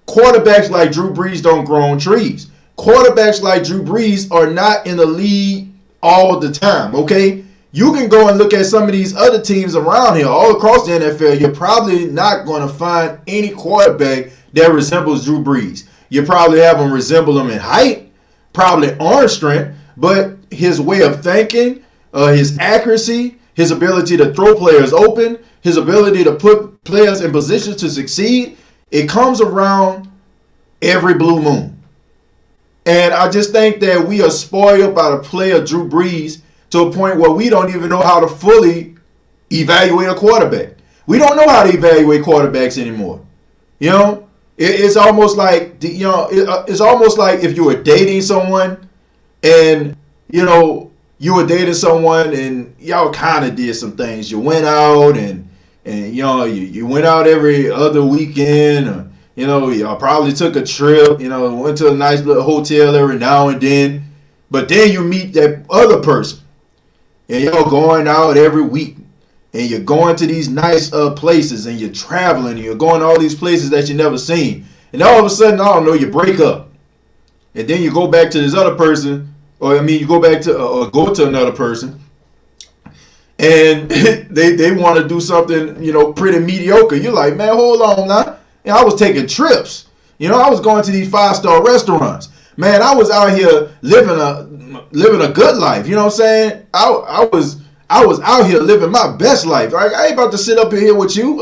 quarterbacks like Drew Brees don't grow on trees. Quarterbacks like Drew Brees are not in the league all the time, okay? You can go and look at some of these other teams around here, all across the NFL. You're probably not going to find any quarterback that resembles Drew Brees. You probably have him resemble him in height, probably arm strength, but his way of thinking, his accuracy, his ability to throw players open, his ability to put players in positions to succeed, it comes around every blue moon. And I just think that we are spoiled by the play of Drew Brees to a point where we don't even know how to fully evaluate a quarterback. We don't know how to evaluate quarterbacks anymore. It's almost like, it's almost like if you were dating someone and, you were dating someone and y'all kind of did some things. You went out and you went out every other weekend. Or, y'all probably took a trip, went to a nice little hotel every now and then. But then you meet that other person. And y'all going out every week. And you're going to these nice places. And you're traveling. And you're going to all these places that you never seen. And all of a sudden, I don't know, you break up. And then you go back to this other person. You go back to go to another person. And they want to do something, pretty mediocre. You're like, man, hold on now. I was taking trips. I was going to these 5-star restaurants. Man, I was out here living a good life. You know what I'm saying? I was out here living my best life. Like, I ain't about to sit up in here with you.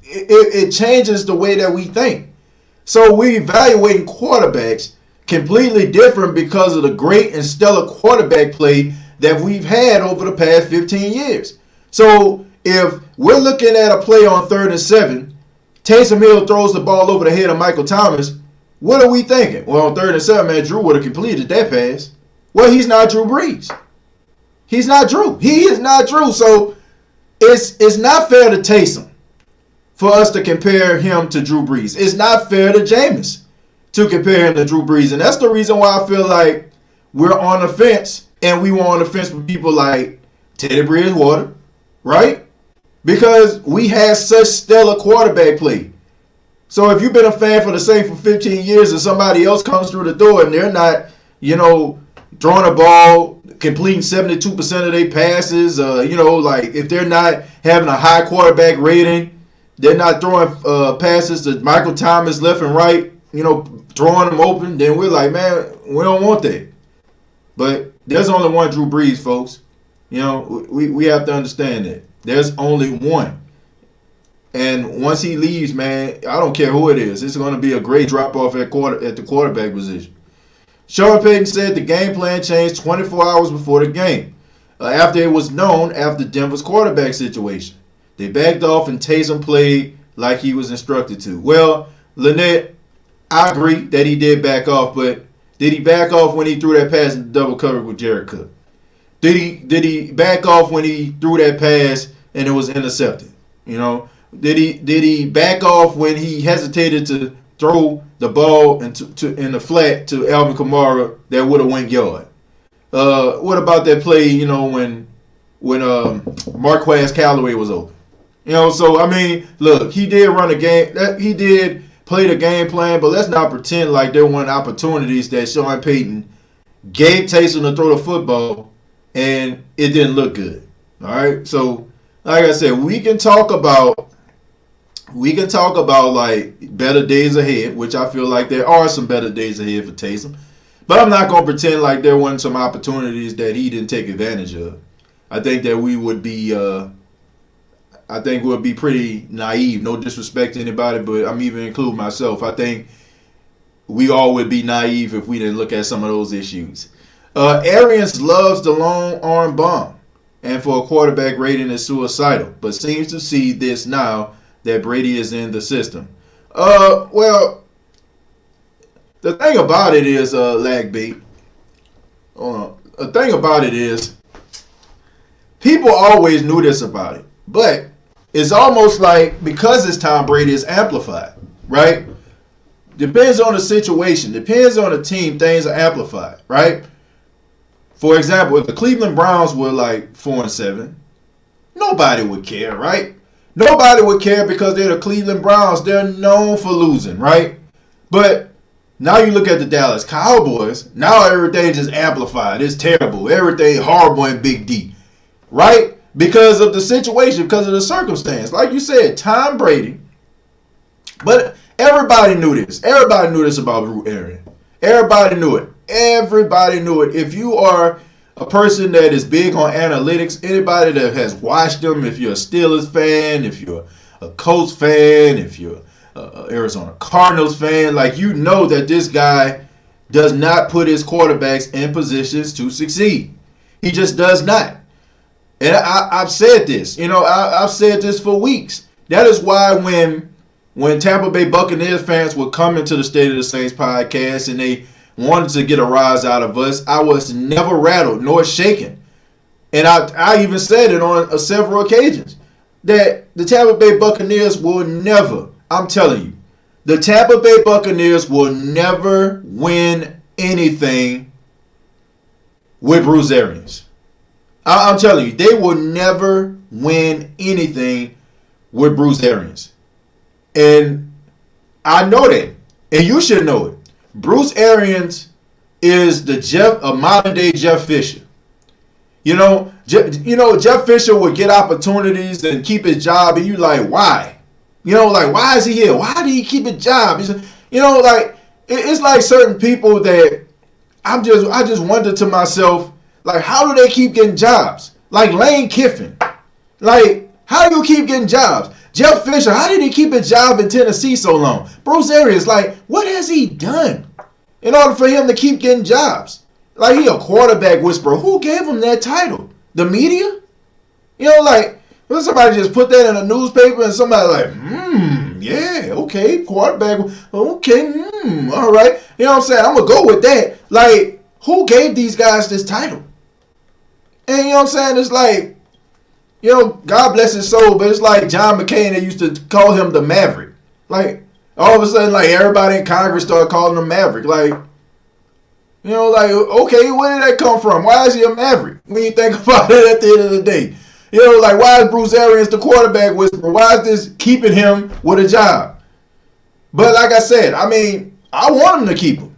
It changes the way that we think. So we evaluating quarterbacks completely different because of the great and stellar quarterback play that we've had over the past 15 years. So if we're looking at a play on 3rd and 7, Taysom Hill throws the ball over the head of Michael Thomas. What are we thinking? Well, on 3rd and 7, man, Drew would have completed that pass. Well, he's not Drew Brees. He's not Drew. He is not Drew. So it's not fair to Taysom for us to compare him to Drew Brees. It's not fair to Jameis to compare him to Drew Brees. And that's the reason why I feel like we're on the fence, and we were on the fence with people like Teddy Bridgewater, right? Because we had such stellar quarterback play. So if you've been a fan for the Saints for 15 years and somebody else comes through the door and they're not, throwing a ball, completing 72% of their passes, if they're not having a high quarterback rating, they're not throwing passes to Michael Thomas left and right, throwing them open, then we're like, man, we don't want that. But there's only one Drew Brees, folks. We have to understand that. There's only one. And once he leaves, man, I don't care who it is. It's going to be a great drop-off at the quarterback position. Sean Payton said the game plan changed 24 hours before the game, after it was known after Denver's quarterback situation. They backed off and Taysom played like he was instructed to. Well, Lynette, I agree that he did back off, but did he back off when he threw that pass in double coverage with Jared Cook? Did he back off when he threw that pass and it was intercepted? Did he back off when he hesitated to throw the ball in the flat to Alvin Kamara that would have went yard? What about that play, when Marquez Callaway was open? So, look, he did run a game. He did play the game plan, but let's not pretend like there weren't opportunities that Sean Payton gave Taysom to throw the football, and it didn't look good. All right? So, like I said, we can talk about like better days ahead, which I feel like there are some better days ahead for Taysom. But I'm not going to pretend like there weren't some opportunities that he didn't take advantage of. I think that we would be I think we'll be pretty naive. No disrespect to anybody, but I'm even including myself. I think we all would be naive if we didn't look at some of those issues. Arians loves the long arm bomb, and for a quarterback rating is suicidal, but seems to see this now that Brady is in the system. Well, the thing about it is, Lagbait. The thing about it is, people always knew this about it, but it's almost like because it's Tom Brady, it's amplified, right? Depends on the situation, depends on the team, things are amplified, right? For example, if the Cleveland Browns were like 4-7, nobody would care, right? Nobody would care because they're the Cleveland Browns. They're known for losing, right? But now you look at the Dallas Cowboys. Now everything just amplified. It's terrible. Everything horrible and Big D, right? Because of the situation, because of the circumstance. Like you said, Tom Brady. But everybody knew this. Everybody knew this about Drew Arians. Everybody knew it. Everybody knew it. If you are a person that is big on analytics, anybody that has watched them, if you're a Steelers fan, if you're a Colts fan, if you're Arizona Cardinals fan, like you know that this guy does not put his quarterbacks in positions to succeed. He just does not. And I've said this, I've said this for weeks. That is why when Tampa Bay Buccaneers fans would come into the State of the Saints podcast and they wanted to get a rise out of us, I was never rattled nor shaken. And I even said it on several occasions that the Tampa Bay Buccaneers will never, I'm telling you, the Tampa Bay Buccaneers will never win anything with Bruce Arians. I'm telling you, they will never win anything with Bruce Arians. And I know that. And you should know it. Bruce Arians is a modern day Jeff Fisher. Jeff Fisher would get opportunities and keep his job, and you like, why? Why is he here? Why did he keep his job? It's like certain people that I just wonder to myself, like, how do they keep getting jobs? Like Lane Kiffin. Like, how do you keep getting jobs? Jeff Fisher, how did he keep his job in Tennessee so long? Bruce Arians, like, what has he done in order for him to keep getting jobs? Like, he a quarterback whisperer. Who gave him that title? The media? Somebody just put that in a newspaper and somebody like, yeah, okay, quarterback, okay, all right. You know what I'm saying? I'm going to go with that. Like, who gave these guys this title? And you know what I'm saying? It's like, God bless his soul, but it's like John McCain, they used to call him the Maverick. Like, all of a sudden, like, everybody in Congress started calling him Maverick. Like, okay, where did that come from? Why is he a Maverick? When you think about it at the end of the day. Why is Bruce Arians the quarterback whisperer? Why is this keeping him with a job? But like I said, I want him to keep him.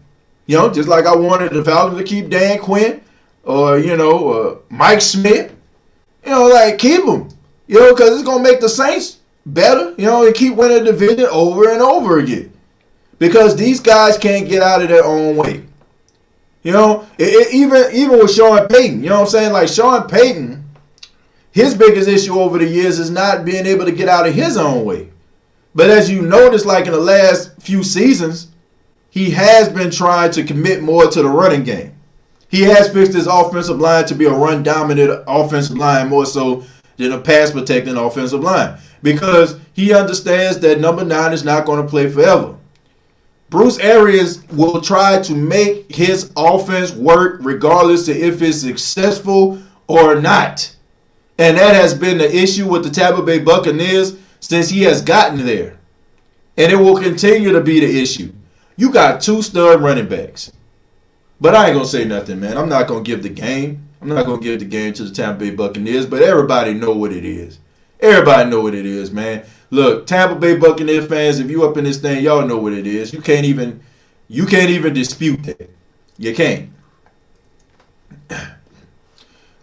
Just like I wanted the Falcons to keep Dan Quinn or, Mike Smith. Keep him. Because it's going to make the Saints better, and keep winning the division over and over again. Because these guys can't get out of their own way. Even with Sean Payton, you know what I'm saying? Like, Sean Payton, his biggest issue over the years is not being able to get out of his own way. But as you notice, like in the last few seasons, he has been trying to commit more to the running game. He has fixed his offensive line to be a run-dominant offensive line more so than a pass-protecting offensive line. Because he understands that number 9 is not going to play forever. Bruce Arians will try to make his offense work regardless of if it's successful or not. And that has been the issue with the Tampa Bay Buccaneers since he has gotten there. And it will continue to be the issue. You got 2 stud running backs. But I ain't going to say nothing, man. I'm not going to give the game. I'm not going to give the game to the Tampa Bay Buccaneers, but everybody know what it is. Everybody know what it is, man. Look, Tampa Bay Buccaneers fans, if you up in this thing, y'all know what it is. You can't even dispute that. You can't.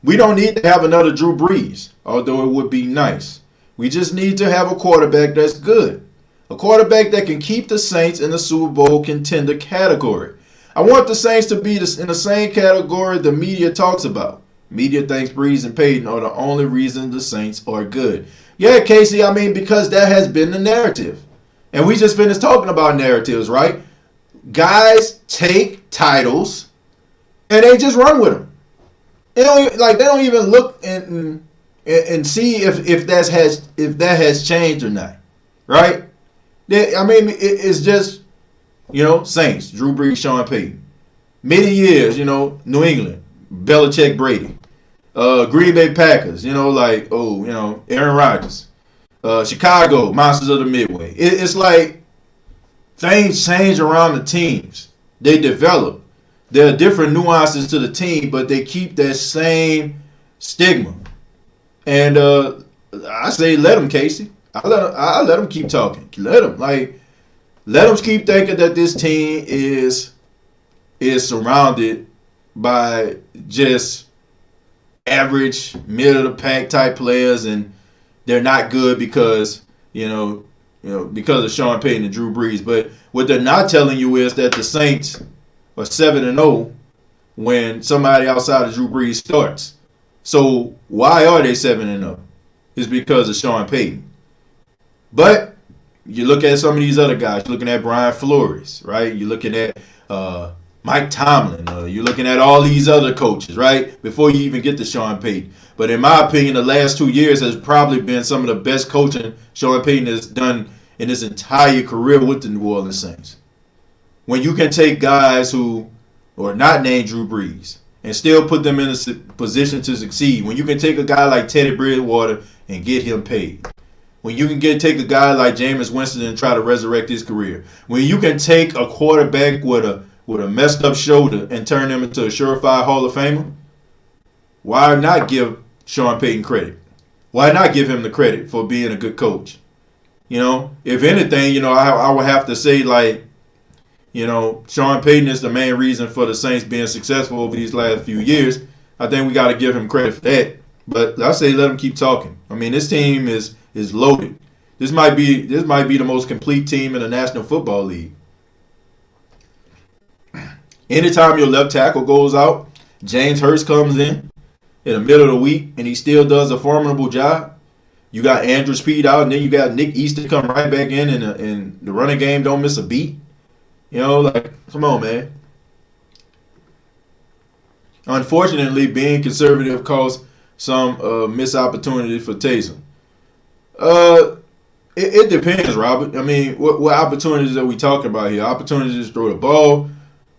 We don't need to have another Drew Brees, although it would be nice. We just need to have a quarterback that's good. A quarterback that can keep the Saints in the Super Bowl contender category. I want the Saints to be in the same category the media talks about. Media thinks Brees and Payton are the only reason the Saints are good. Yeah, Casey, I mean, because that has been the narrative. And we just finished talking about narratives, right? Guys take titles and they just run with them. They don't even look and see if that has changed or not, right? It's just, Saints, Drew Brees, Sean Payton. Many years, New England, Belichick, Brady. Green Bay Packers, Aaron Rodgers. Chicago, Monsters of the Midway. It's like things change around the teams. They develop. There are different nuances to the team, but they keep that same stigma. And I say let them, Casey. I let them keep talking. Let them keep thinking that this team is surrounded by just average, middle of the pack type players, and they're not good because because of Sean Payton and Drew Brees. But what they're not telling you is that the Saints are 7-0 when somebody outside of Drew Brees starts. So why are they 7-0? It's because of Sean Payton. But you look at some of these other guys. You're looking at Brian Flores, right? You're looking at Mike Tomlin. You're looking at all these other coaches, right? Before you even get to Sean Payton. But in my opinion, the last 2 years has probably been some of the best coaching Sean Payton has done in his entire career with the New Orleans Saints. When you can take guys who are not named Drew Brees and still put them in a position to succeed. When you can take a guy like Teddy Bridgewater and get him paid. When you can take a guy like Jameis Winston and try to resurrect his career. When you can take a quarterback with a messed up shoulder and turn him into a surefire Hall of Famer, why not give Sean Payton credit? Why not give him the credit for being a good coach? If anything, I would have to say Sean Payton is the main reason for the Saints being successful over these last few years. I think we got to give him credit for that. But I say let him keep talking. I mean, this team is loaded. This might be the most complete team in the National Football League. Anytime your left tackle goes out, James Hurst comes in the middle of the week and he still does a formidable job. You got Andrew Speed out, and then you got Nick Easton come right back in, and the running game don't miss a beat. Come on, man. Unfortunately, being conservative costs some missed opportunities for Taysom. It depends, Robert. I mean, what opportunities are we talking about here? Opportunities to throw the ball,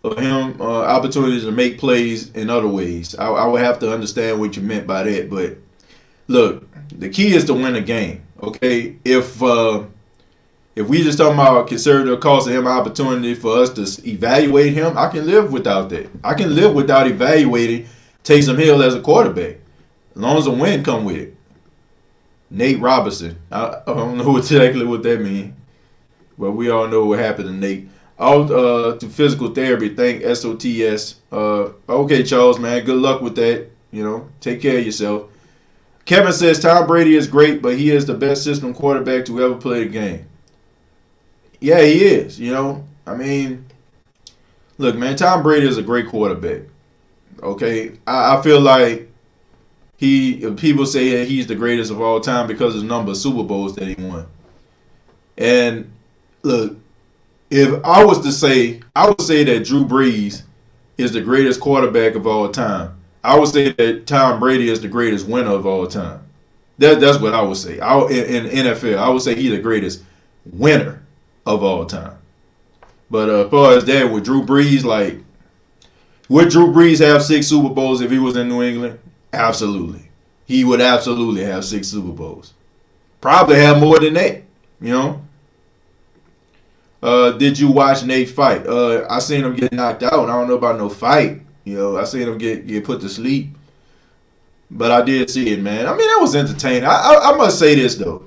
or him opportunities to make plays in other ways. I would have to understand what you meant by that. But look, the key is to win a game. Okay, if we just talking about conservative cost of him opportunity for us to evaluate him, I can live without that. I can live without evaluating Taysom Hill as a quarterback, as long as a win come with it. Nate Robinson. I don't know exactly what that means, but we all know what happened to Nate. Out to physical therapy. Thank SOTS. Okay, Charles, man. Good luck with that. Take care of yourself. Kevin says Tom Brady is great, but he is the best system quarterback to ever play the game. Yeah, he is. I mean, look, man. Tom Brady is a great quarterback. Okay, I feel like people say that he's the greatest of all time because of the number of Super Bowls that he won. And look, if I was to say, I would say that Drew Brees is the greatest quarterback of all time. I would say that Tom Brady is the greatest winner of all time. That's what I would say. In NFL, I would say he's the greatest winner of all time. But as far as that, with Drew Brees, would Drew Brees have 6 Super Bowls if he was in New England? Absolutely. He would absolutely have 6 Super Bowls. Probably have more than that, Did you watch Nate fight? I seen him get knocked out. I don't know about no fight. I seen him get put to sleep. But I did see it, man. I mean, that was entertaining. I must say this, though.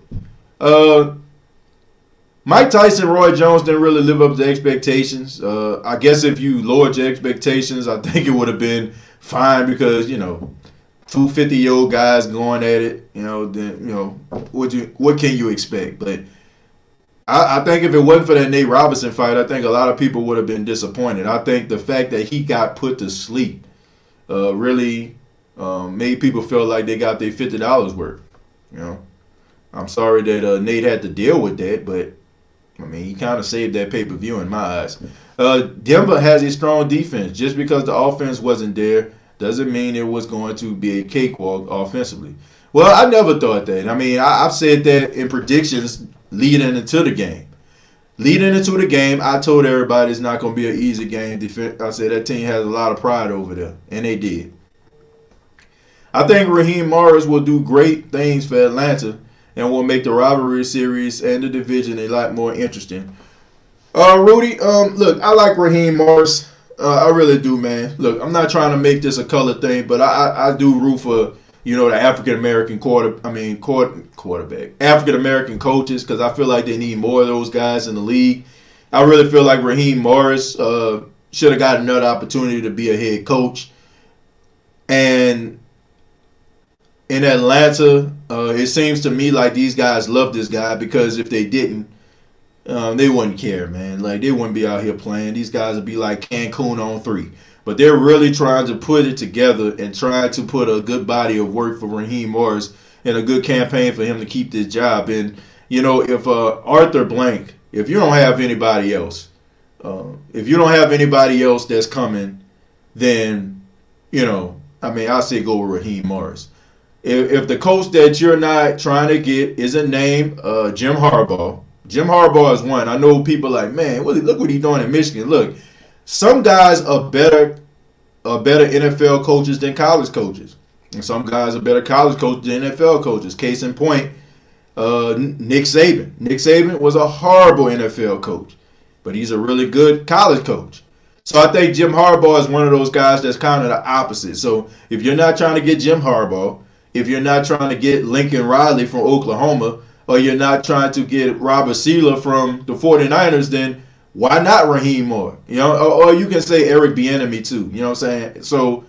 Mike Tyson, Roy Jones didn't really live up to expectations. I guess if you lowered your expectations, I think it would have been fine because, 2 50-year-old guys going at it, then, what can you expect? But I think if it wasn't for that Nate Robinson fight, I think a lot of people would have been disappointed. I think the fact that he got put to sleep really Made people feel like they got their $50 worth. You know, I'm sorry that Nate had to deal with that, but I mean, he kind of saved that pay-per-view in my eyes. Denver has a strong defense. Just because the offense wasn't there doesn't mean it was going to be a cakewalk offensively. Well, I never thought that. I mean, I've said that in predictions leading into the game. Leading into the game, I told everybody it's not going to be an easy game. I said that team has a lot of pride over there, and they did. I think Raheem Morris will do great things for Atlanta and will make the rivalry series and the division a lot more interesting. Rudy, look, I like Raheem Morris. I really do, man. Look, I'm not trying to make this a color thing, but I do root for, the African American quarterback, African American coaches, because I feel like they need more of those guys in the league. I really feel like Raheem Morris should have got another opportunity to be a head coach. And in Atlanta, it seems to me like these guys love this guy, because if they didn't, they wouldn't care, man. Like, they wouldn't be out here playing. These guys would be like Cancun on 3. But they're really trying to put it together and trying to put a good body of work for Raheem Morris and a good campaign for him to keep this job. And, if Arthur Blank, if you don't have anybody else, that's coming, then, I say go with Raheem Morris. If the coach that you're not trying to get isn't named Jim Harbaugh is one. I know people like, man, look what he's doing in Michigan. Look, some guys are better NFL coaches than college coaches. And some guys are better college coaches than NFL coaches. Case in point, Nick Saban. Nick Saban was a horrible NFL coach, but he's a really good college coach. So I think Jim Harbaugh is one of those guys that's kind of the opposite. So if you're not trying to get Jim Harbaugh, if you're not trying to get Lincoln Riley from Oklahoma, or you're not trying to get Robert Sealer from the 49ers, then why not Raheem Morris? Or you can say Eric Bieniemy too. You know what I'm saying? So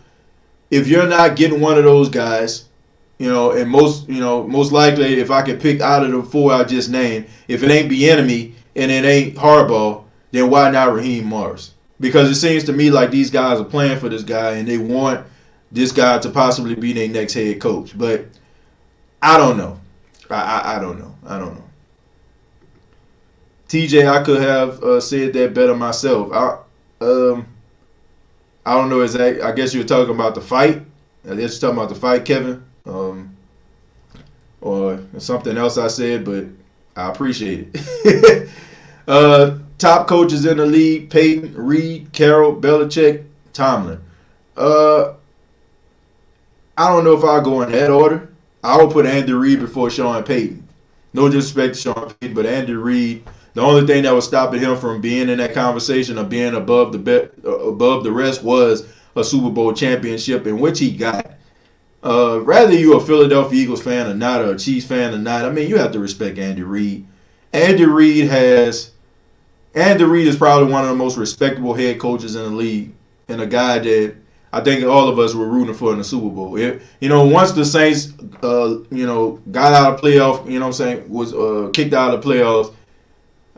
if you're not getting one of those guys, and most likely, if I could pick out of the 4 I just named, if it ain't Bieniemy and it ain't Harbaugh, then why not Raheem Morris? Because it seems to me like these guys are playing for this guy and they want this guy to possibly be their next head coach. But I don't know. I don't know. TJ, I could have said that better myself. I don't know exactly. I guess you were talking about the fight. I guess you're talking about the fight, Kevin. Or something else I said, but I appreciate it. Top coaches in the league: Payton, Reed, Carroll, Belichick, Tomlin. I don't know if I'll go in that order. I will put Andy Reid before Sean Payton. No disrespect to Sean Payton, but Andy Reid, the only thing that was stopping him from being in that conversation or being above the rest was a Super Bowl championship, in which he got. Rather you're a Philadelphia Eagles fan or not, or a Chiefs fan or not, you have to respect Andy Reid. Andy Reid is probably one of the most respectable head coaches in the league, and a guy that I think all of us were rooting for in the Super Bowl. Once the Saints, got out of playoff, was kicked out of the playoffs,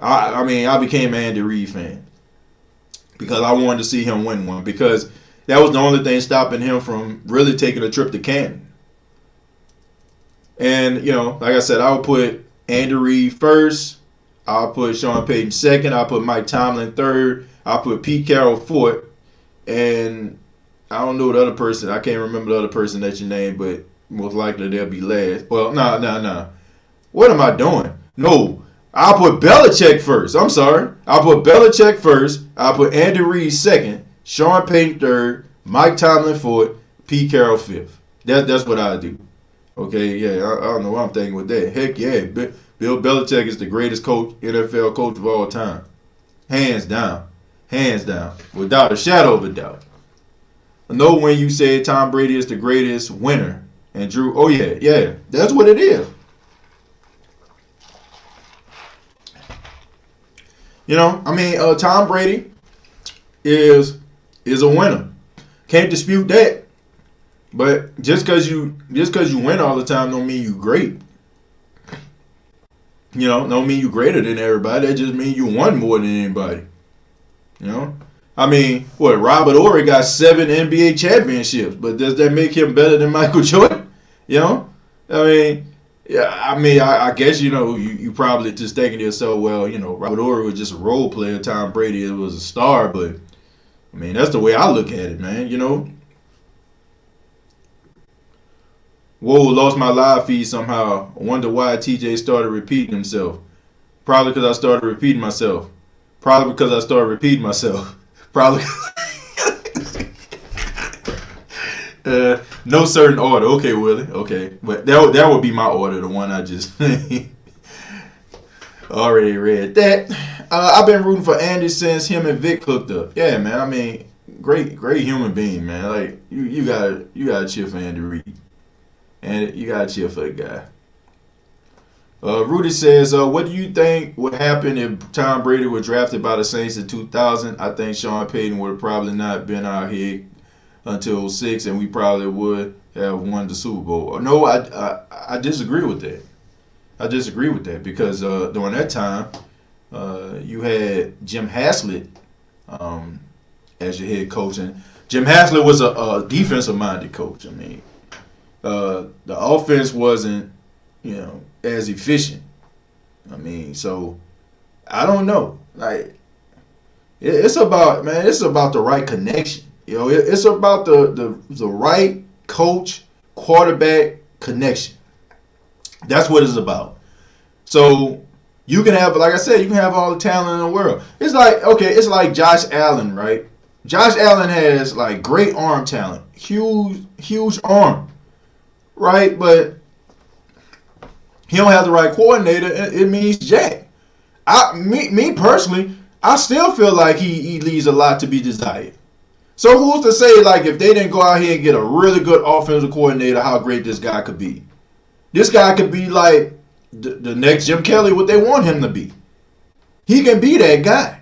I became an Andy Reid fan because I wanted to see him win one, because that was the only thing stopping him from really taking a trip to Canton. And, like I said, I would put Andy Reid first. I'll put Sean Payton second. I'll put Mike Tomlin third. I'll put Pete Carroll fourth. And I don't know the other person. I can't remember the other person that you named, but most likely they'll be last. Well, nah. What am I doing? No, I'll put Belichick first. I'm sorry. I'll put Belichick first. I'll put Andy Reid second. Sean Payton third. Mike Tomlin fourth. Pete Carroll fifth. That's what I do. Okay, yeah, I don't know what I'm thinking with that. Heck yeah, Bill Belichick is the greatest NFL coach of all time. Hands down, without a shadow of a doubt. I know when you say Tom Brady is the greatest winner, and Drew, oh yeah, that's what it is. Tom Brady is a winner. Can't dispute that. But just because you win all the time don't mean you great. Don't mean you greater than everybody. That just means you won more than anybody. I mean, Robert Ory got 7 NBA championships, but does that make him better than Michael Jordan? You know? I mean, yeah, I guess, you probably just thinking to yourself, well, Robert Ory was just a role player. Tom Brady was a star, but, I mean, that's the way I look at it, man, Whoa, lost my live feed somehow. I wonder why TJ started repeating himself. Probably because I started repeating myself. Probably because I started repeating myself. Probably. No certain order. Okay, Willie. Okay. But that would be my order, the one I just already read. That. I've been rooting for Andy since him and Vic hooked up. Yeah, man. I mean, great human being, man. Like, you gotta cheer for Andy Reid. And you gotta cheer for the guy. Rudy says, what do you think would happen if Tom Brady were drafted by the Saints in 2000? I think Sean Payton would have probably not been out here until 06, and we probably would have won the Super Bowl. No, I disagree with that. I disagree with that because during that time, you had Jim Haslett as your head coach. And Jim Haslett was a defensive-minded coach. I mean, the offense wasn't, as efficient. I mean, so I don't know. Like, it's about the right connection. It's about the right coach quarterback connection. That's what it's about. So you can have, like I said, you can have all the talent in the world. It's like Josh Allen, right? Josh Allen has like great arm talent, huge arm. Right, but he don't have the right coordinator. It means jack. Me personally, I still feel like he leaves a lot to be desired. So who's to say, like, if they didn't go out here and get a really good offensive coordinator, how great this guy could be? This guy could be like the next Jim Kelly, what they want him to be. He can be that guy.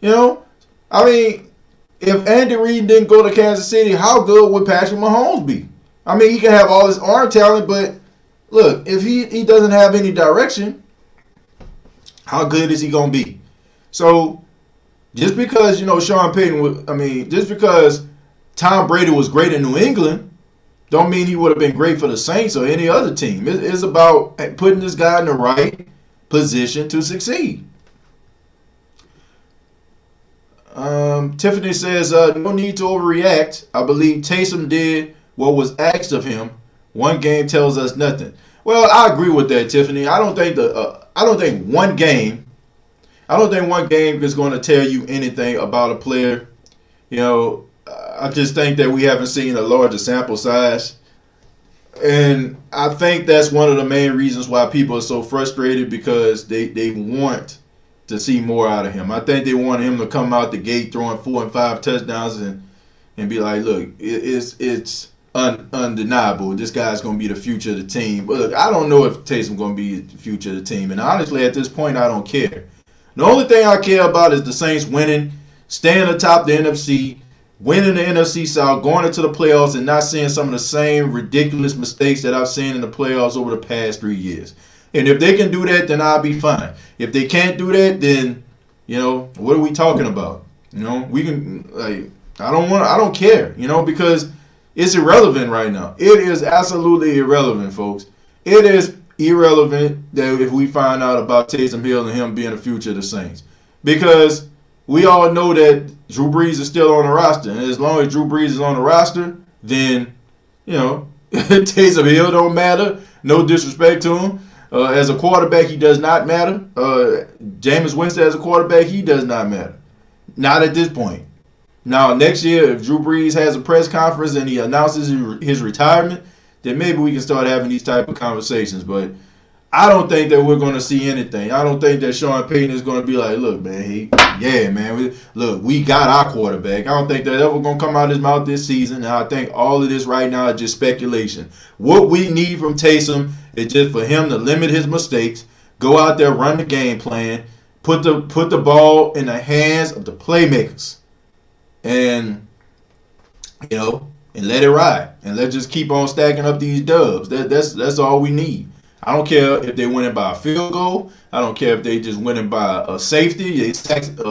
I mean, if Andy Reid didn't go to Kansas City, how good would Patrick Mahomes be? I mean, he can have all his arm talent, but look, if he doesn't have any direction, how good is he going to be? So, just because, Sean Payton, just because Tom Brady was great in New England, don't mean he would have been great for the Saints or any other team. It's about putting this guy in the right position to succeed. Tiffany says, no need to overreact. I believe Taysom did what was asked of him. One game tells us nothing. Well, I agree with that, Tiffany. I don't think one game is going to tell you anything about a player. I just think that we haven't seen a larger sample size. And I think that's one of the main reasons why people are so frustrated, because they want to see more out of him. I think they want him to come out the gate throwing 4 and 5 touchdowns and be like, look, it's undeniable. This guy's going to be the future of the team. But look, I don't know if Taysom's going to be the future of the team. And honestly, at this point, I don't care. The only thing I care about is the Saints winning, staying atop the NFC, winning the NFC South, going into the playoffs, and not seeing some of the same ridiculous mistakes that I've seen in the playoffs over the past 3 years. And if they can do that, then I'll be fine. If they can't do that, then, what are we talking about? We can, I don't care, because it's irrelevant right now. It is absolutely irrelevant, folks. It is irrelevant that if we find out about Taysom Hill and him being the future of the Saints. Because we all know that Drew Brees is still on the roster. And as long as Drew Brees is on the roster, then, Taysom Hill don't matter. No disrespect to him. As a quarterback, he does not matter. Jameis Winston as a quarterback, he does not matter. Not at this point. Now, next year, if Drew Brees has a press conference and he announces his retirement, then maybe we can start having these type of conversations. But I don't think that we're going to see anything. I don't think that Sean Payton is going to be like, look, man, we got our quarterback. I don't think that ever going to come out of his mouth this season. And I think all of this right now is just speculation. What we need from Taysom is just for him to limit his mistakes, go out there, run the game plan, put the ball in the hands of the playmakers. And, and let it ride. And let's just keep on stacking up these dubs. That's all we need. I don't care if they win it by a field goal. I don't care if they just win it by a safety, a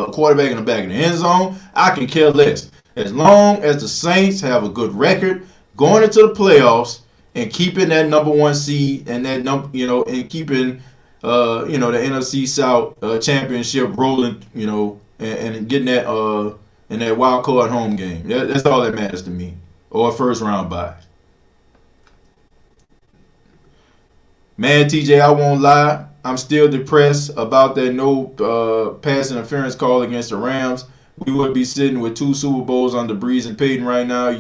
quarterback in the back of the end zone. I can care less. As long as the Saints have a good record going into the playoffs and keeping that number one seed and that and keeping the NFC South championship rolling, and getting that in that wild card home game. That's all that matters to me, or a first round bye. Man, TJ, I won't lie. I'm still depressed about that no pass interference call against the Rams. We would be sitting with 2 Super Bowls under Brees and Payton right now.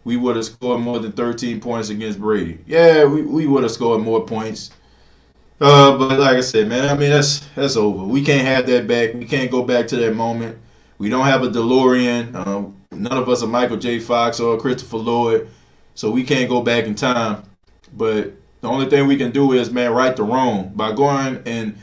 We would have scored more than 13 points against Brady. Yeah, we would have scored more points. But like I said, man, I mean, that's over. We can't have that back. We can't go back to that moment. We don't have a DeLorean. None of us are Michael J. Fox or Christopher Lloyd, so we can't go back in time. But the only thing we can do is, man, right the wrong by going and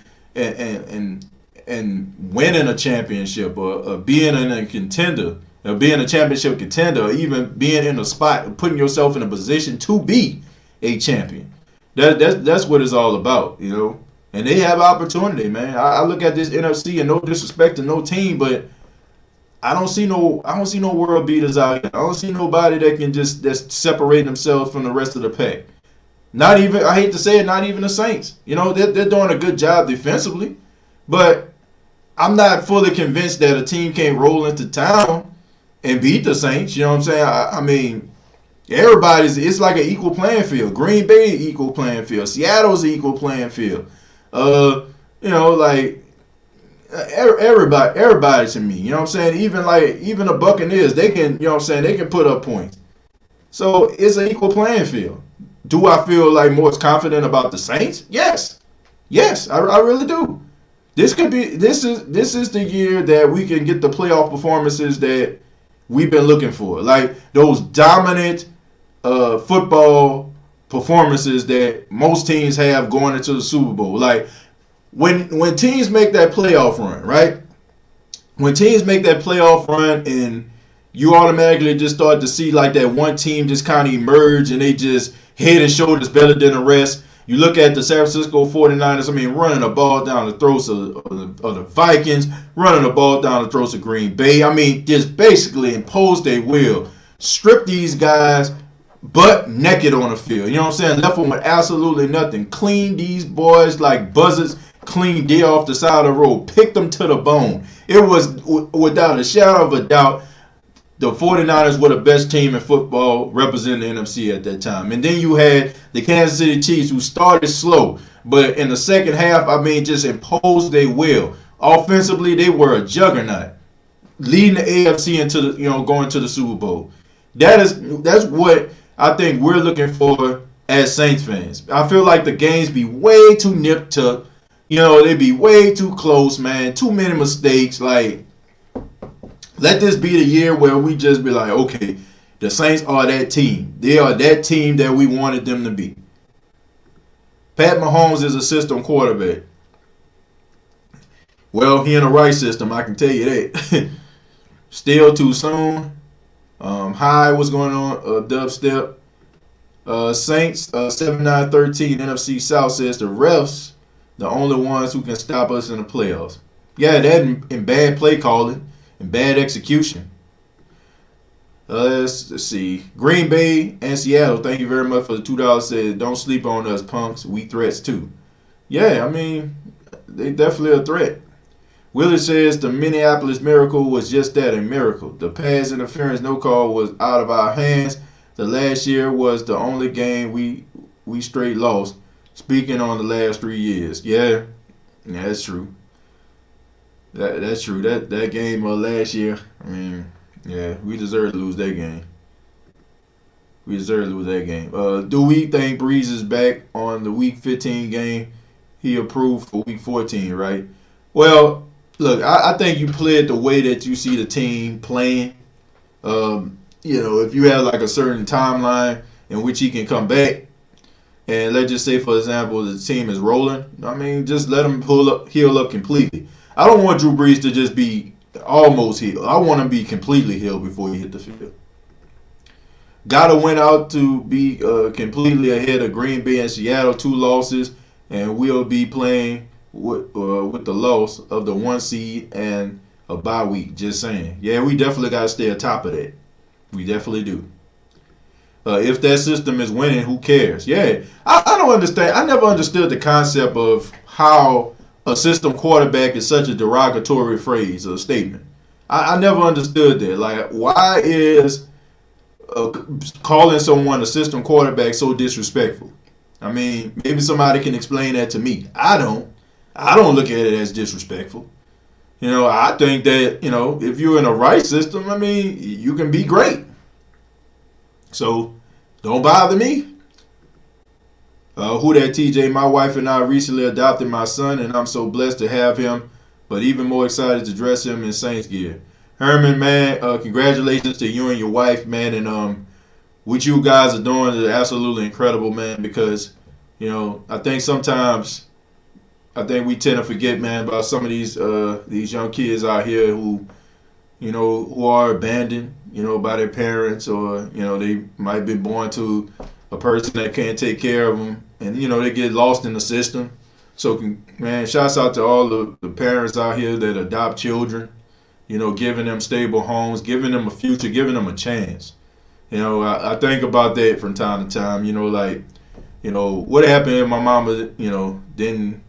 winning a championship or being in a contender, or being a championship contender, or even being in a spot, putting yourself in a position to be a champion. That's what it's all about, And they have opportunity, man. I look at this NFC, and no disrespect to no team, but I don't see no world beaters out here. I don't see nobody that can just separate themselves from the rest of the pack. Not even, I hate to say it, not even the Saints. They're doing a good job defensively, but I'm not fully convinced that a team can't roll into town and beat the Saints. You know what I'm saying? I mean, it's like an equal playing field. Green Bay, equal playing field. Seattle's an equal playing field. Everybody to me. You know what I'm saying? Even the Buccaneers, they can, they can put up points. So it's an equal playing field. Do I feel like more confident about the Saints? Yes, I really do. This is the year that we can get the playoff performances that we've been looking for, like those dominant football performances that most teams have going into the Super Bowl. Like when teams make that playoff run, right? When teams make that playoff run and you automatically just start to see like that one team just kind of emerge and they just head and shoulders better than the rest. You look at the San Francisco 49ers, running the ball down the throats of the Vikings, running the ball down the throats of Green Bay. Just basically impose their will. Strip these guys butt naked on the field. You know what I'm saying? Left them with absolutely nothing. Clean these boys like buzzards. Clean deer off the side of the road. Picked them to the bone. It was, without a shadow of a doubt, the 49ers were the best team in football representing the NFC at that time. And then you had the Kansas City Chiefs, who started slow, but in the second half, just imposed their will. Offensively, they were a juggernaut, leading the AFC into going to the Super Bowl. That's what I think we're looking for as Saints fans. I feel like the games be way too nipped tuck. They be way too close, man. Too many mistakes. Like, let this be the year where we just be like, okay, the Saints are that team. They are that team that we wanted them to be. Pat Mahomes is a system quarterback. Well, he in the right system, I can tell you that. Still too soon. Hi, what's going on? Dubstep. Saints 79-13 NFC South says the refs the only ones who can stop us in the playoffs. Yeah, that in bad play calling and bad execution. Let's see. Green Bay and Seattle, thank you very much for the $2. Said, don't sleep on us, punks. We threats too. Yeah, they definitely a threat. Willie says the Minneapolis Miracle was just that, a miracle. The pass interference no call was out of our hands. The last year was the only game we straight lost. Speaking on the last 3 years. Yeah, that's true. That's true. That game last year, yeah, we deserve to lose that game. Do we think Brees is back on the Week 15 game? He approved for Week 14, right? Well, look, I think you play it the way that you see the team playing. If you have like a certain timeline in which he can come back, and let's just say, for example, the team is rolling, just let him heal up completely. I don't want Drew Brees to just be almost healed. I want him to be completely healed before he hit the field. Gotta went out to be completely ahead of Green Bay and Seattle, 2 losses, and we'll be playing with the loss of the 1 seed and a bye week. Just saying. Yeah, we definitely gotta stay atop of that. We definitely do. If that system is winning, who cares? Yeah, I don't understand. I never understood the concept of how a system quarterback is such a derogatory phrase or statement. I never understood that. Like, why is calling someone a system quarterback so disrespectful? I mean, maybe somebody can explain that to me. I don't. I don't look at it as disrespectful. I think that, if you're in a right system, I mean, you can be great. So, don't bother me. Who that TJ? My wife and I recently adopted my son, and I'm so blessed to have him, but even more excited to dress him in Saints gear. Herman, man, congratulations to you and your wife, man, and what you guys are doing is absolutely incredible, man, because, I think sometimes, we tend to forget, man, about some of these young kids out here who are abandoned, by their parents, or, they might be born to a person that can't take care of them, and, they get lost in the system. So, man, shouts out to all the parents out here that adopt children, giving them stable homes, giving them a future, giving them a chance. I think about that from time to time, what happened if my mama, didn't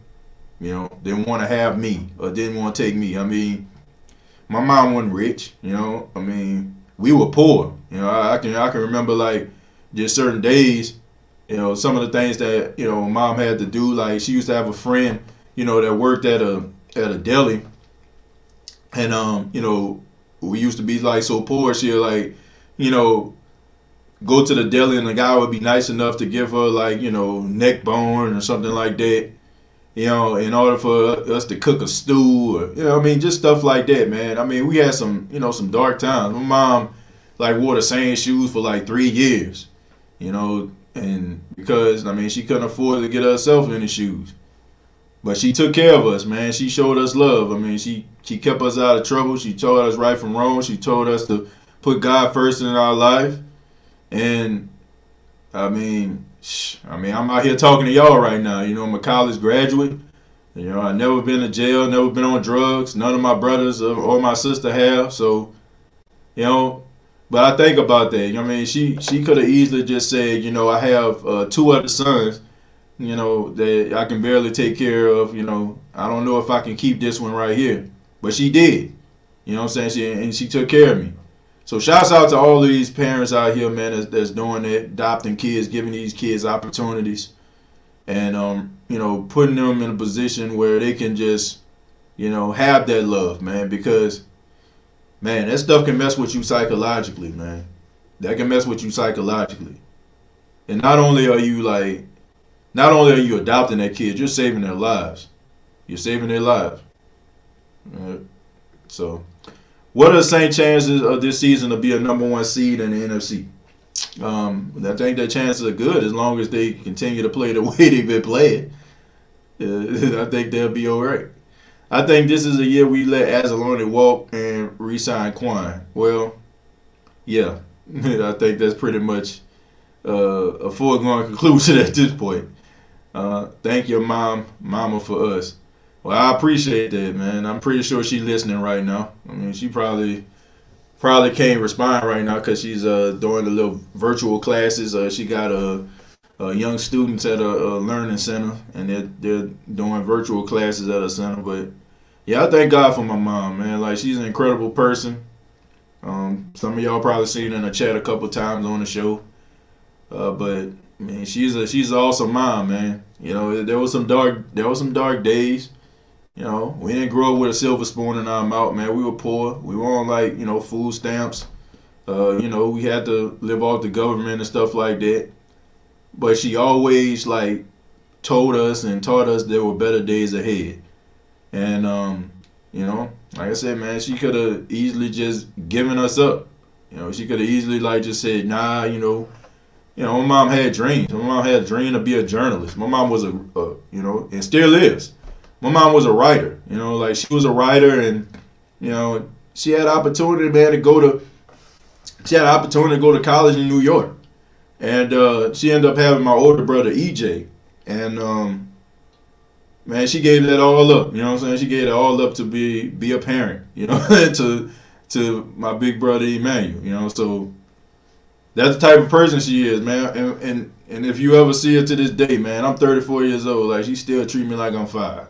want to have me or didn't want to take me. I mean, my mom wasn't rich, I mean, we were poor. I can remember, like, just certain days, some of the things that, mom had to do. Like, she used to have a friend, that worked at a deli. And, we used to be, like, so poor. She'll, like, go to the deli and the guy would be nice enough to give her, like, neck bone or something like that, in order for us to cook a stew or, just stuff like that, man. I mean, we had some, some dark times. My mom, like, wore the same shoes for, like, 3 years, and because, she couldn't afford to get herself any shoes. But she took care of us, man. She showed us love. I mean, she kept us out of trouble. She told us right from wrong. She told us to put God first in our life. And, I'm out here talking to y'all right now. I'm a college graduate. I've never been to jail, never been on drugs. None of my brothers or my sister have. So, but I think about that. She could have easily just said, I have 2 other sons, that I can barely take care of. I don't know if I can keep this one right here. But she did. You know what I'm saying? She took care of me. So shouts out to all of these parents out here, man, that's doing that, adopting kids, giving these kids opportunities, and putting them in a position where they can just, have that love, man, because, man, that stuff can mess with you psychologically, man. That can mess with you psychologically. And not only are you adopting that kid, you're saving their lives. You're saving their lives. So, what are the Saints' chances of this season to be a number 1 seed in the NFC? I think their chances are good as long as they continue to play the way they've been playing. I think they'll be all right. I think this is a year we let Azalone walk and re-sign Quan. Well, yeah, I think that's pretty much a foregone conclusion at this point. Thank your mama for us. Well, I appreciate that, man. I'm pretty sure she's listening right now. I mean, she probably can't respond right now because she's doing the little virtual classes. She got young students at a learning center, and they're doing virtual classes at a center. But yeah, I thank God for my mom, man. Like, she's an incredible person. Some of y'all probably seen her in the chat a couple times on the show. But man, she's an awesome mom, man. There was some dark days. We didn't grow up with a silver spoon in our mouth, man. We were poor. We were on food stamps. We had to live off the government and stuff like that. But she always told us and taught us there were better days ahead. And like I said, man, she could have easily just given us up. She could have easily just said, nah, my mom had dreams. My mom had a dream to be a journalist. My mom was and still is. My mom was a writer, she was a writer, and, she had opportunity, man, to go She had an opportunity to go to college in New York. And she ended up having my older brother, EJ. And, man, she gave that all up. You know what I'm saying? She gave it all up to be a parent, you know, to my big brother, Emmanuel, you know. So that's the type of person she is, man. And if you ever see her to this day, man, I'm 34 years old. Like, she still treat me like I'm 5.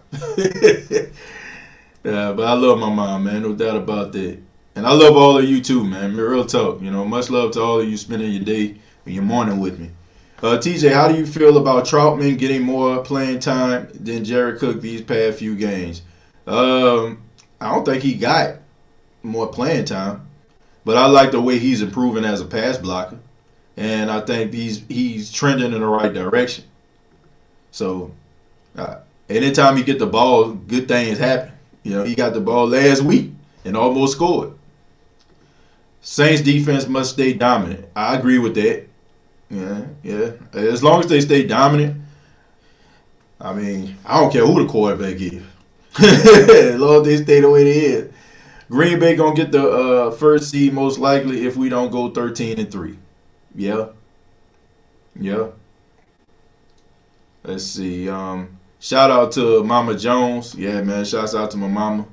Yeah, but I love my mom, man. No doubt about that. And I love all of you too, man. Real talk. You know, much love to all of you spending your day and your morning with me. TJ, how do you feel about Troutman getting more playing time than Jared Cook these past few games? I don't think he got more playing time, but I like the way he's improving as a pass blocker, and I think he's trending in the right direction. So, anytime you get the ball, good things happen. You know, he got the ball last week and almost scored. Saints defense must stay dominant. I agree with that. Yeah. As long as they stay dominant, I mean, I don't care who the quarterback is. As long as they stay the way they is. Green Bay gonna get the first seed most likely if we don't go 13-3. Yeah. Let's see. Shout out to Mama Jones. Yeah, man. Shouts out to my mama.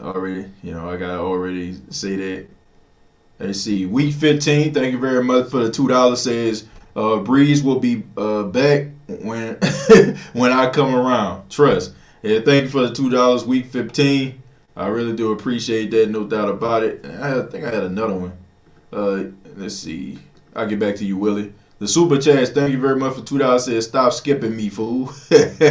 Already, you know, I gotta already say that. Let's see. Week 15. Thank you very much for the $2. Says Brees will be back when when I come around. Trust. Yeah, thank you for the $2. Week 15. I really do appreciate that. No doubt about it. I think I had another one. Let's see. I'll get back to you, Willie. The Super Chats, thank you very much for $2. Says stop skipping me, fool. I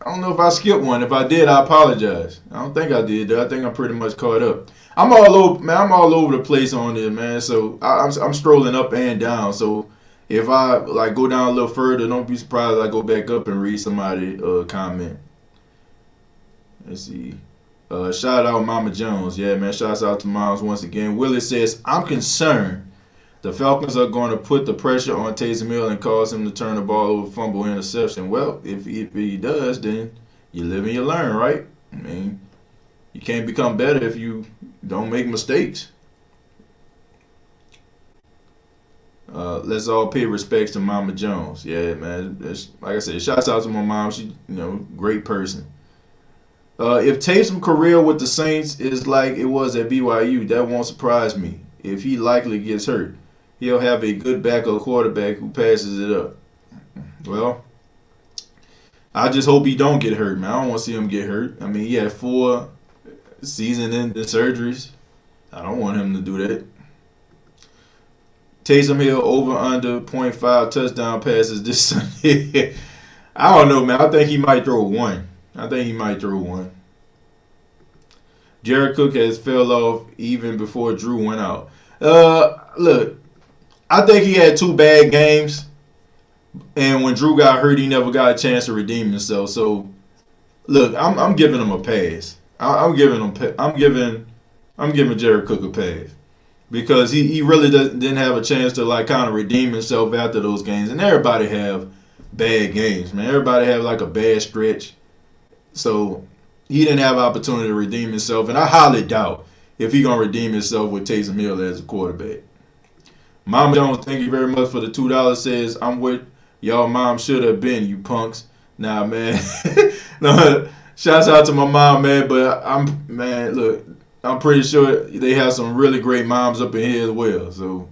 don't know if I skipped one. If I did, I apologize. I don't think I did, though. I think I'm pretty much caught up. I'm all over the place on this, man. So I'm strolling up and down. So if I like go down a little further, don't be surprised if I go back up and read somebody comment. Let's see. Shout out Mama Jones. Yeah, man. Shouts out to Moms once again. Willie says, I'm concerned the Falcons are going to put the pressure on Taysom Hill and cause him to turn the ball over, fumble, interception. Well, if he does, then you live and you learn, right? I mean, you can't become better if you don't make mistakes. Let's all pay respects to Mama Jones. Yeah, man. Like I said, shouts out to my mom. She, great person. If Taysom's career with the Saints is like it was at BYU, that won't surprise me. If he likely gets hurt, he'll have a good backup quarterback who passes it up. Well, I just hope he don't get hurt, man. I don't want to see him get hurt. I mean, he had 4 season-ending surgeries. I don't want him to do that. Taysom Hill over under 0.5 touchdown passes this Sunday. I don't know, man. I think he might throw one. Jared Cook has fell off even before Drew went out. Look, I think he had 2 bad games, and when Drew got hurt, he never got a chance to redeem himself. So, look, I'm giving him a pass. I'm giving Jared Cook a pass because he really didn't have a chance to kind of redeem himself after those games. And everybody have bad games, man. Everybody have a bad stretch. So he didn't have an opportunity to redeem himself, and I highly doubt if he's going to redeem himself with Taysom Hill as a quarterback. Mama Jones, thank you very much for the $2. Says, I'm with y'all mom should have been, you punks. Nah, man. No, shouts out to my mom, man, but I'm pretty sure they have some really great moms up in here as well. So,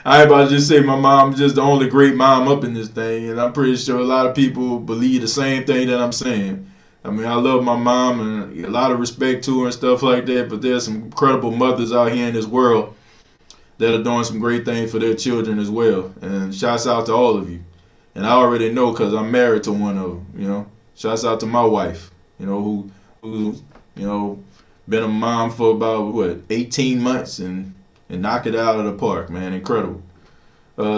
I ain't about to just say my mom's just the only great mom up in this thing, and I'm pretty sure a lot of people believe the same thing that I'm saying. I mean, I love my mom and a lot of respect to her and stuff like that, but there's some incredible mothers out here in this world that are doing some great things for their children as well. And shouts out to all of you. And I already know because I'm married to one of them, Shouts out to my wife, who's been a mom for about, 18 months and knock it out of the park, man. Incredible.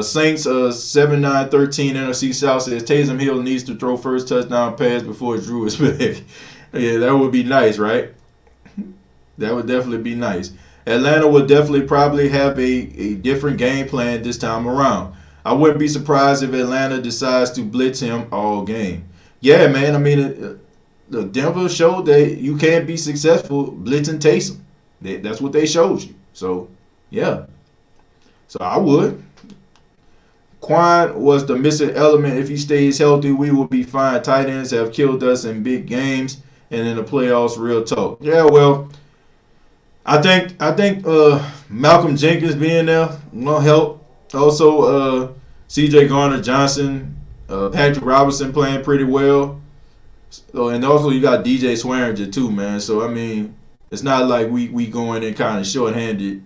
Saints 7-9-13 NFC South says Taysom Hill needs to throw first touchdown pass before Drew is back. Yeah, that would be nice, right? That would definitely be nice. Atlanta would definitely probably have a different game plan this time around. I wouldn't be surprised if Atlanta decides to blitz him all game. Yeah, man. I mean, the Denver showed that you can't be successful blitzing Taysom. That's what they showed you. So, yeah. So I would. Quan was the missing element. If he stays healthy, we will be fine. Tight ends have killed us in big games and in the playoffs. Real talk. Yeah, well, I think Malcolm Jenkins being there will help. Also, C.J. Garner-Johnson, Patrick Robinson playing pretty well. So, and also you got DJ Swearinger too, man. So I mean, it's not like we going in kind of short-handed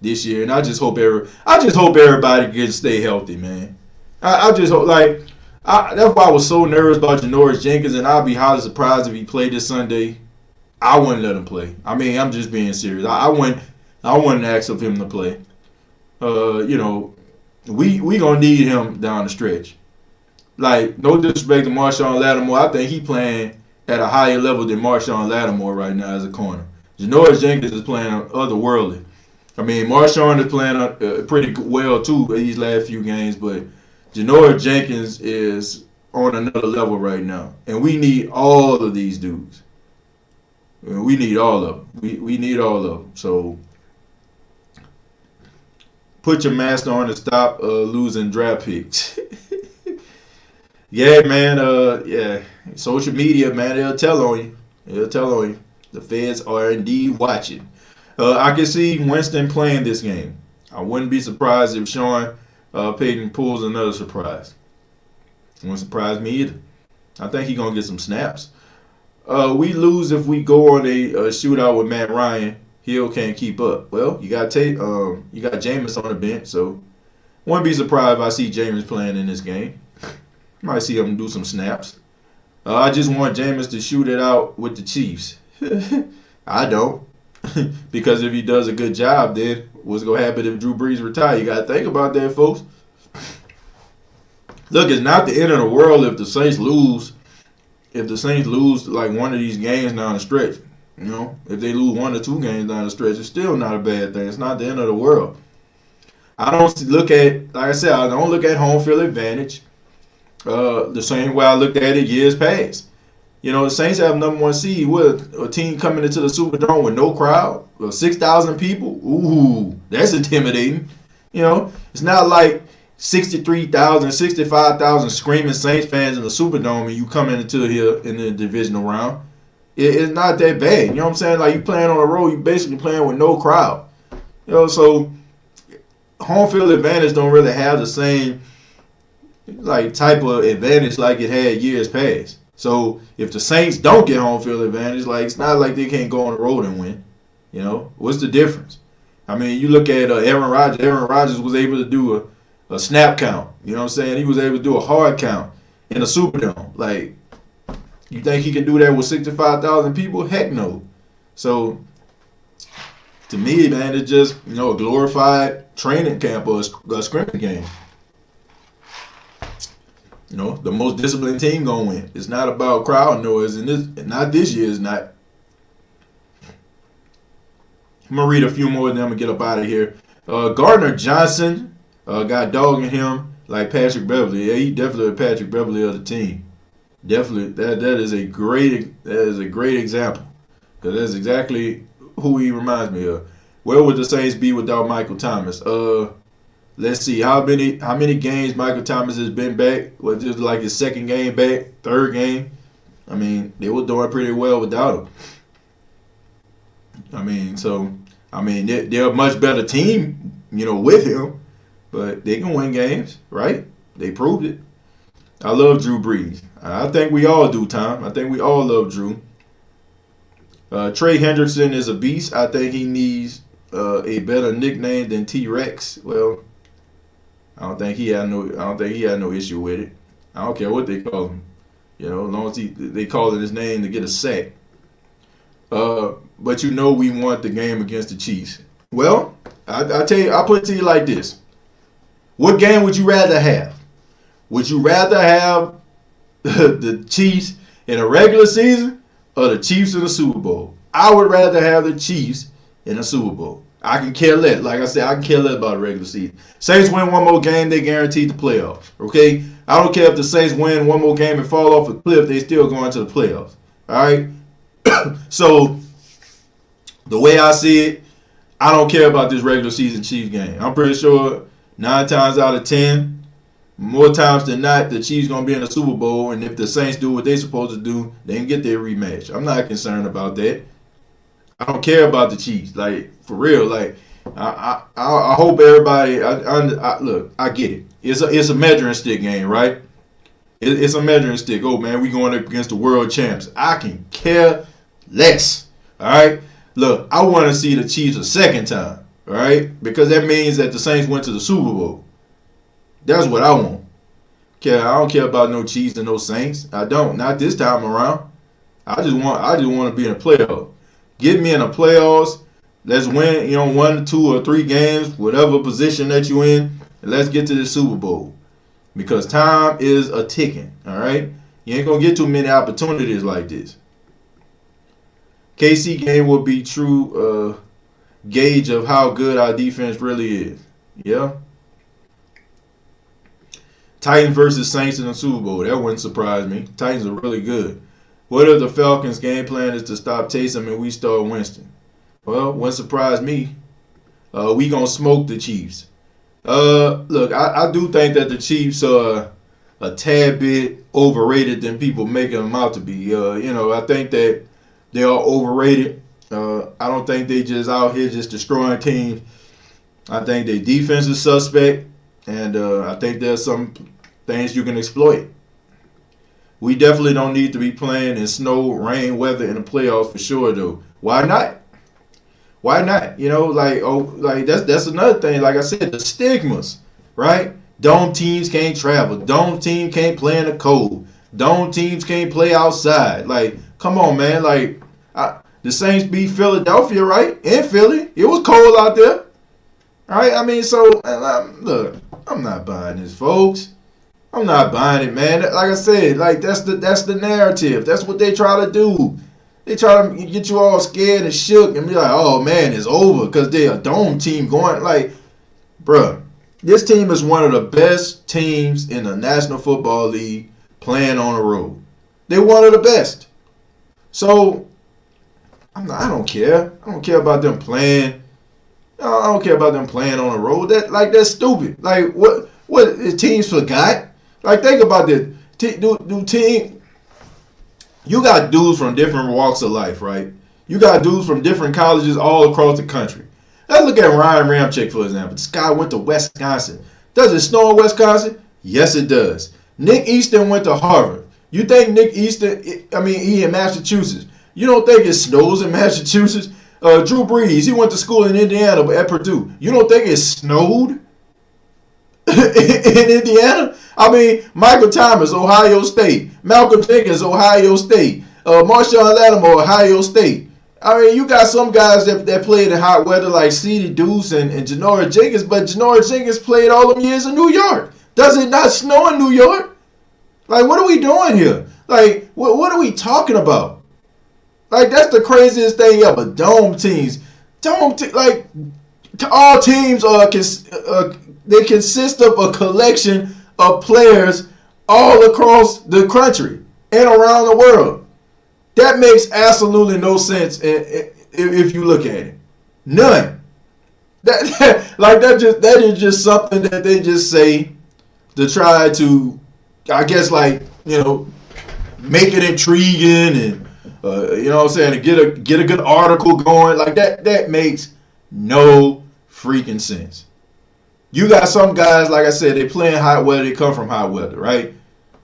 this year. And I just hope everybody can stay healthy, man. I just hope that's why I was so nervous about Janoris Jenkins, and I'd be highly surprised if he played this Sunday. I wouldn't let him play. I mean, I'm just being serious. I wouldn't ask of him to play. We gonna need him down the stretch. Like, no disrespect to Marshawn Lattimore. I think he playing at a higher level than Marshawn Lattimore right now as a corner. Janoris Jenkins is playing otherworldly. I mean, Marshawn is playing pretty well too these last few games, but Janoris Jenkins is on another level right now, and we need all of these dudes. We need all of them. We need all of them. So put your mask on and stop losing draft picks. Yeah, man. Yeah. Social media, man, they'll tell on you. The feds are indeed watching. I can see Winston playing this game. I wouldn't be surprised if Sean Payton pulls another surprise. Wouldn't surprise me either. I think he's going to get some snaps. We lose if we go on a shootout with Matt Ryan. Hill can't keep up. Well, you got Jameis on the bench, so wouldn't be surprised if I see Jameis playing in this game. Might see him do some snaps. I just want Jameis to shoot it out with the Chiefs. I don't. Because if he does a good job, then what's going to happen if Drew Brees retires? You got to think about that, folks. Look, it's not the end of the world if the Saints lose. If the Saints lose like one of these games down the stretch. You know, if they lose 1 or 2 games down the stretch, it's still not a bad thing. It's not the end of the world. I don't look at, like I said, I don't look at home field advantage the same way I looked at it years past. You know, the Saints have number 1 seed with a team coming into the Superdome with no crowd, 6,000 people. Ooh, that's intimidating. You know, it's not like 63,000, 65,000 screaming Saints fans in the Superdome and you coming into here in the divisional round. It's not that bad. You know what I'm saying? Like, you playing on the road, you basically playing with no crowd. You know, so home field advantage don't really have the same like type of advantage like it had years past. So if the Saints don't get home field advantage, like, it's not like they can't go on the road and win. You know, what's the difference? I mean, you look at Aaron Rodgers. Aaron Rodgers was able to do a snap count. You know what I'm saying? He was able to do a hard count in the Superdome. Like, you think he can do that with 65,000 people? Heck no. So, to me, man, it's just, you know, a glorified training camp or a scrimmage game. You know, the most disciplined team gonna win. It's not about crowd noise, and not this year. It's not. I'm gonna read a few more, and then I'm gonna get up out of here. Gardner Johnson got dogging him like Patrick Beverly. Yeah, he definitely a Patrick Beverly of the team. Definitely, that is a great example, because that's exactly who he reminds me of. Where would the Saints be without Michael Thomas? Let's see, how many games Michael Thomas has been back? Was it like his second game back, third game? I mean, they were doing pretty well without him. I mean, they're a much better team, you know, with him, but they can win games, right? They proved it. I love Drew Brees. I think we all do, Tom. I think we all love Drew. Trey Hendrickson is a beast. I think he needs a better nickname than T-Rex. Well, I don't think he had no issue with it. I don't care what they call him. You know, as long as they call it his name to get a sack. But you know we want the game against the Chiefs. Well, I tell you, I'll put it to you like this. What game would you rather have? Would you rather have the Chiefs in a regular season or the Chiefs in the Super Bowl? I would rather have the Chiefs in a Super Bowl. I can care less. Like I said, I can care less about the regular season. Saints win one more game, they guaranteed the playoffs. Okay? I don't care if the Saints win one more game and fall off a cliff, they still going to the playoffs. All right. So the way I see it, I don't care about this regular season Chiefs game. I'm pretty sure 9 times out of 10, more times than not, the Chiefs gonna be in the Super Bowl, and if the Saints do what they supposed to do, they can get their rematch. I'm not concerned about that. I don't care about the Chiefs, like for real. Like I hope everybody. Look, I get it. It's a measuring stick game, right? It's a measuring stick. Oh man, we going up against the world champs. I can care less. All right. Look, I want to see the Chiefs a second time. All right, because that means that the Saints went to the Super Bowl. That's what I want. I don't care about no Chiefs and no Saints. I don't. Not this time around. I just want to be in the playoffs. Get me in the playoffs. Let's win, 1, 2, or 3 games, whatever position that you're in, and let's get to the Super Bowl. Because time is a ticking, all right? You ain't going to get too many opportunities like this. KC game will be true gauge of how good our defense really is. Yeah. Titans versus Saints in the Super Bowl. That wouldn't surprise me. Titans are really good. What if the Falcons' game plan is to stop Taysom and we start Winston? Well, wouldn't surprise me. We going to smoke the Chiefs. Look, I do think that the Chiefs are a tad bit overrated than people making them out to be. I think that they are overrated. I don't think they just out here just destroying teams. I think their defense is suspect, and I think there's some things you can exploit. We definitely don't need to be playing in snow, rain, weather in the playoffs for sure, though. Why not? Why not? That's another thing. Like I said, the stigmas, right? Dome teams can't travel. Dome team can't play in the cold. Dome teams can't play outside. Like, come on, man. Like, the Saints beat Philadelphia, right? In Philly. It was cold out there. All right? I mean, so, look, I'm not buying this, folks. I'm not buying it, man. Like I said, like that's the narrative. That's what they try to do. They try to get you all scared and shook and be like, oh, man, it's over because they're a dome team going. Like, bruh, this team is one of the best teams in the National Football League playing on the road. They're one of the best. So, I don't care. I don't care about them playing. I don't care about them playing on the road. That's stupid. Like, what teams forgot? Like, think about this. You got dudes from different walks of life, right? You got dudes from different colleges all across the country. Let's look at Ryan Ramczyk, for example. This guy went to Wisconsin. Does it snow in Wisconsin? Yes, it does. Nick Easton went to Harvard. You think Nick Easton, he in Massachusetts. You don't think it snows in Massachusetts? Drew Brees, he went to school in Indiana at Purdue. You don't think it snowed in Indiana? I mean, Michael Thomas, Ohio State. Malcolm Jenkins, Ohio State. Marshawn Lattimore, Ohio State. I mean, you got some guys that played in hot weather like C.D. Deuce and Janoris Jenkins, but Janoris Jenkins played all them years in New York. Does it not snow in New York? Like, what are we doing here? Like, what are we talking about? Like, that's the craziest thing ever. Dome teams. Like, all teams they consist of a collection of players all across the country and around the world. That makes absolutely no sense if you look at it. None. That is just something that they just say to try to, I guess, make it intriguing and to get a good article going. Like that makes no freaking sense. You got some guys, like I said, they play in hot weather. They come from hot weather, right?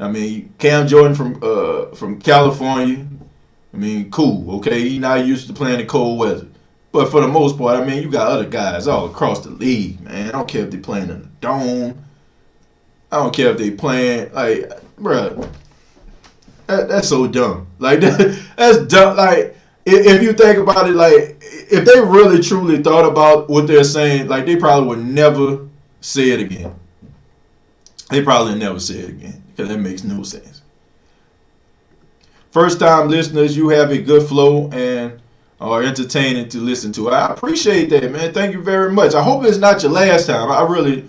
I mean, Cam Jordan from California. I mean, cool, okay? He not used to playing in cold weather. But for the most part, I mean, you got other guys all across the league, man. I don't care if they playing in the dome. I don't care if they playing, like, bruh, that's so dumb. Like, that's dumb. Like, if you think about it, like, if they really truly thought about what they're saying, like, they probably would never say it again. They probably never say it again because that makes no sense. First time listeners, you have a good flow and are entertaining to listen to. I appreciate that, man. Thank you very much. I hope it's not your last time. I really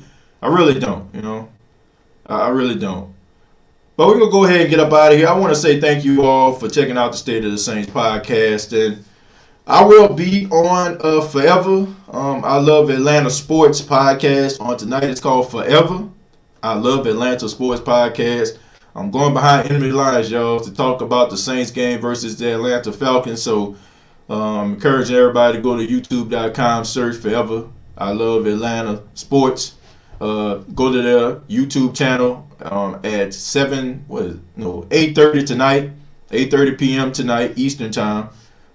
don't, I really don't. But we're going to go ahead and get up out of here. I want to say thank you all for checking out the State of the Saints podcast. And I will be on forever. I Love Atlanta Sports podcast. On tonight, it's called Forever. I Love Atlanta Sports podcast. I'm going behind enemy lines, y'all, to talk about the Saints game versus the Atlanta Falcons. So I'm encouraging everybody to go to youtube.com, search Forever I Love Atlanta Sports. Go to their YouTube channel at 8:30 tonight, 8:30 p.m. tonight Eastern time.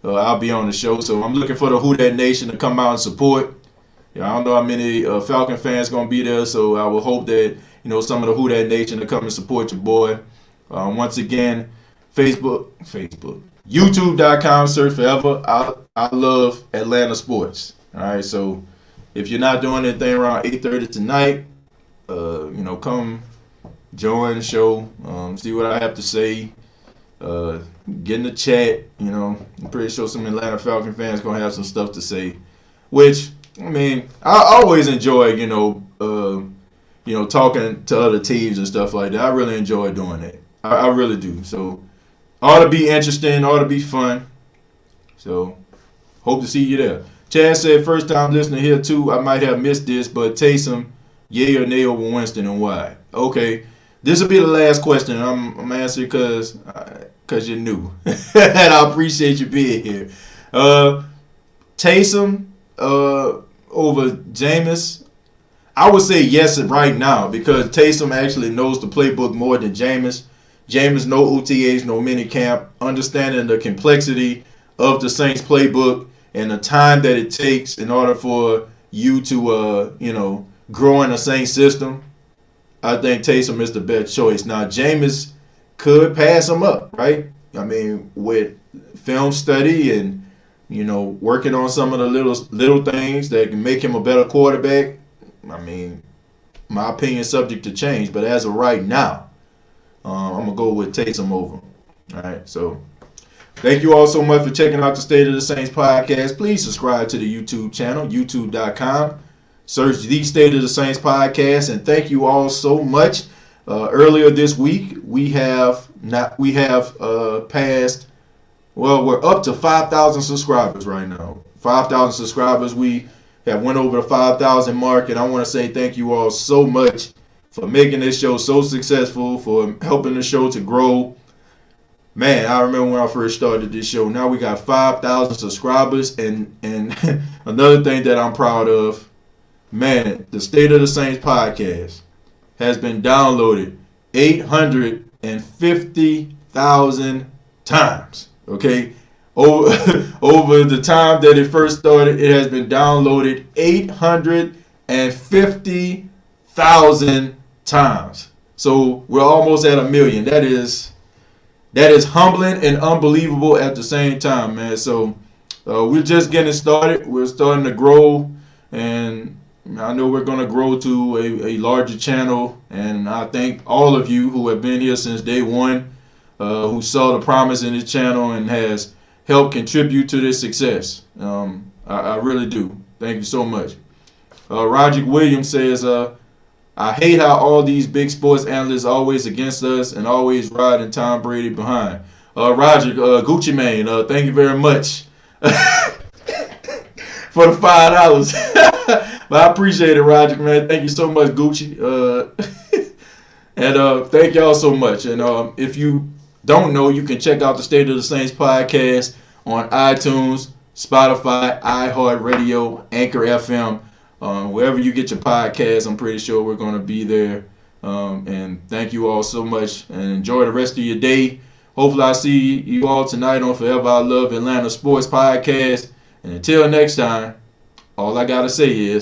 I'll be on the show, so I'm looking for the Who Dat Nation to come out and support. I don't know how many Falcon fans going to be there, so I will hope that some of the Who Dat Nation to come and support your boy. Once again, YouTube.com, search Forever I Love Atlanta Sports. All right, so if you're not doing anything around 8:30 tonight, come join the show, see what I have to say, get in the chat. I'm pretty sure some Atlanta Falcon fans gonna have some stuff to say, which I always enjoy, talking to other teams and stuff like that. I really enjoy doing it. I really do. So ought to be interesting, ought to be fun. So hope to see you there. Chad said, first time listening here too. I might have missed this, but Taysom, yay or nay over Winston and why? Okay, this will be the last question. I'm answering because you're new, and I appreciate you being here. Taysom over Jameis, I would say yes right now because Taysom actually knows the playbook more than Jameis. Jameis, no OTAs, no minicamp, understanding the complexity of the Saints playbook and the time that it takes in order for you to, grow in the Saints system. I think Taysom is the best choice. Now, Jameis could pass him up, right? With film study and, working on some of the little things that can make him a better quarterback. My opinion is subject to change, but as of right now, I'm going to go with Taysom over. All right, so thank you all so much for checking out the State of the Saints podcast. Please subscribe to the YouTube channel, youtube.com. Search the State of the Saints podcast, and thank you all so much. Earlier this week, we have passed. Well, we're up to 5,000 subscribers right now. 5,000 subscribers. We have went over the 5,000 mark, and I want to say thank you all so much for making this show so successful, for helping the show to grow. Man, I remember when I first started this show. Now we got 5,000 subscribers, and another thing that I'm proud of, man, the State of the Saints podcast has been downloaded 850,000 times. Okay, over the time that it first started, it has been downloaded 850,000 times. So we're almost at 1 million. That is humbling and unbelievable at the same time, man. So we're just getting started. We're starting to grow, and I know we're going to grow to a larger channel. And I thank all of you who have been here since day one, who saw the promise in this channel and has helped contribute to this success. I really do. Thank you so much. Roger Williams says, I hate how all these big sports analysts are always against us and always riding Tom Brady behind. Roger, Gucci Mane, thank you very much for the $5. But I appreciate it, Roger, man. Thank you so much, Gucci. And thank y'all so much. And if you don't know, you can check out the State of the Saints podcast on iTunes, Spotify, iHeartRadio, Anchor FM. Wherever you get your podcast, I'm pretty sure we're going to be there. And thank you all so much, and enjoy the rest of your day. Hopefully I see you all tonight on Forever I Love Atlanta Sports podcast. And until next time, all I got to say is,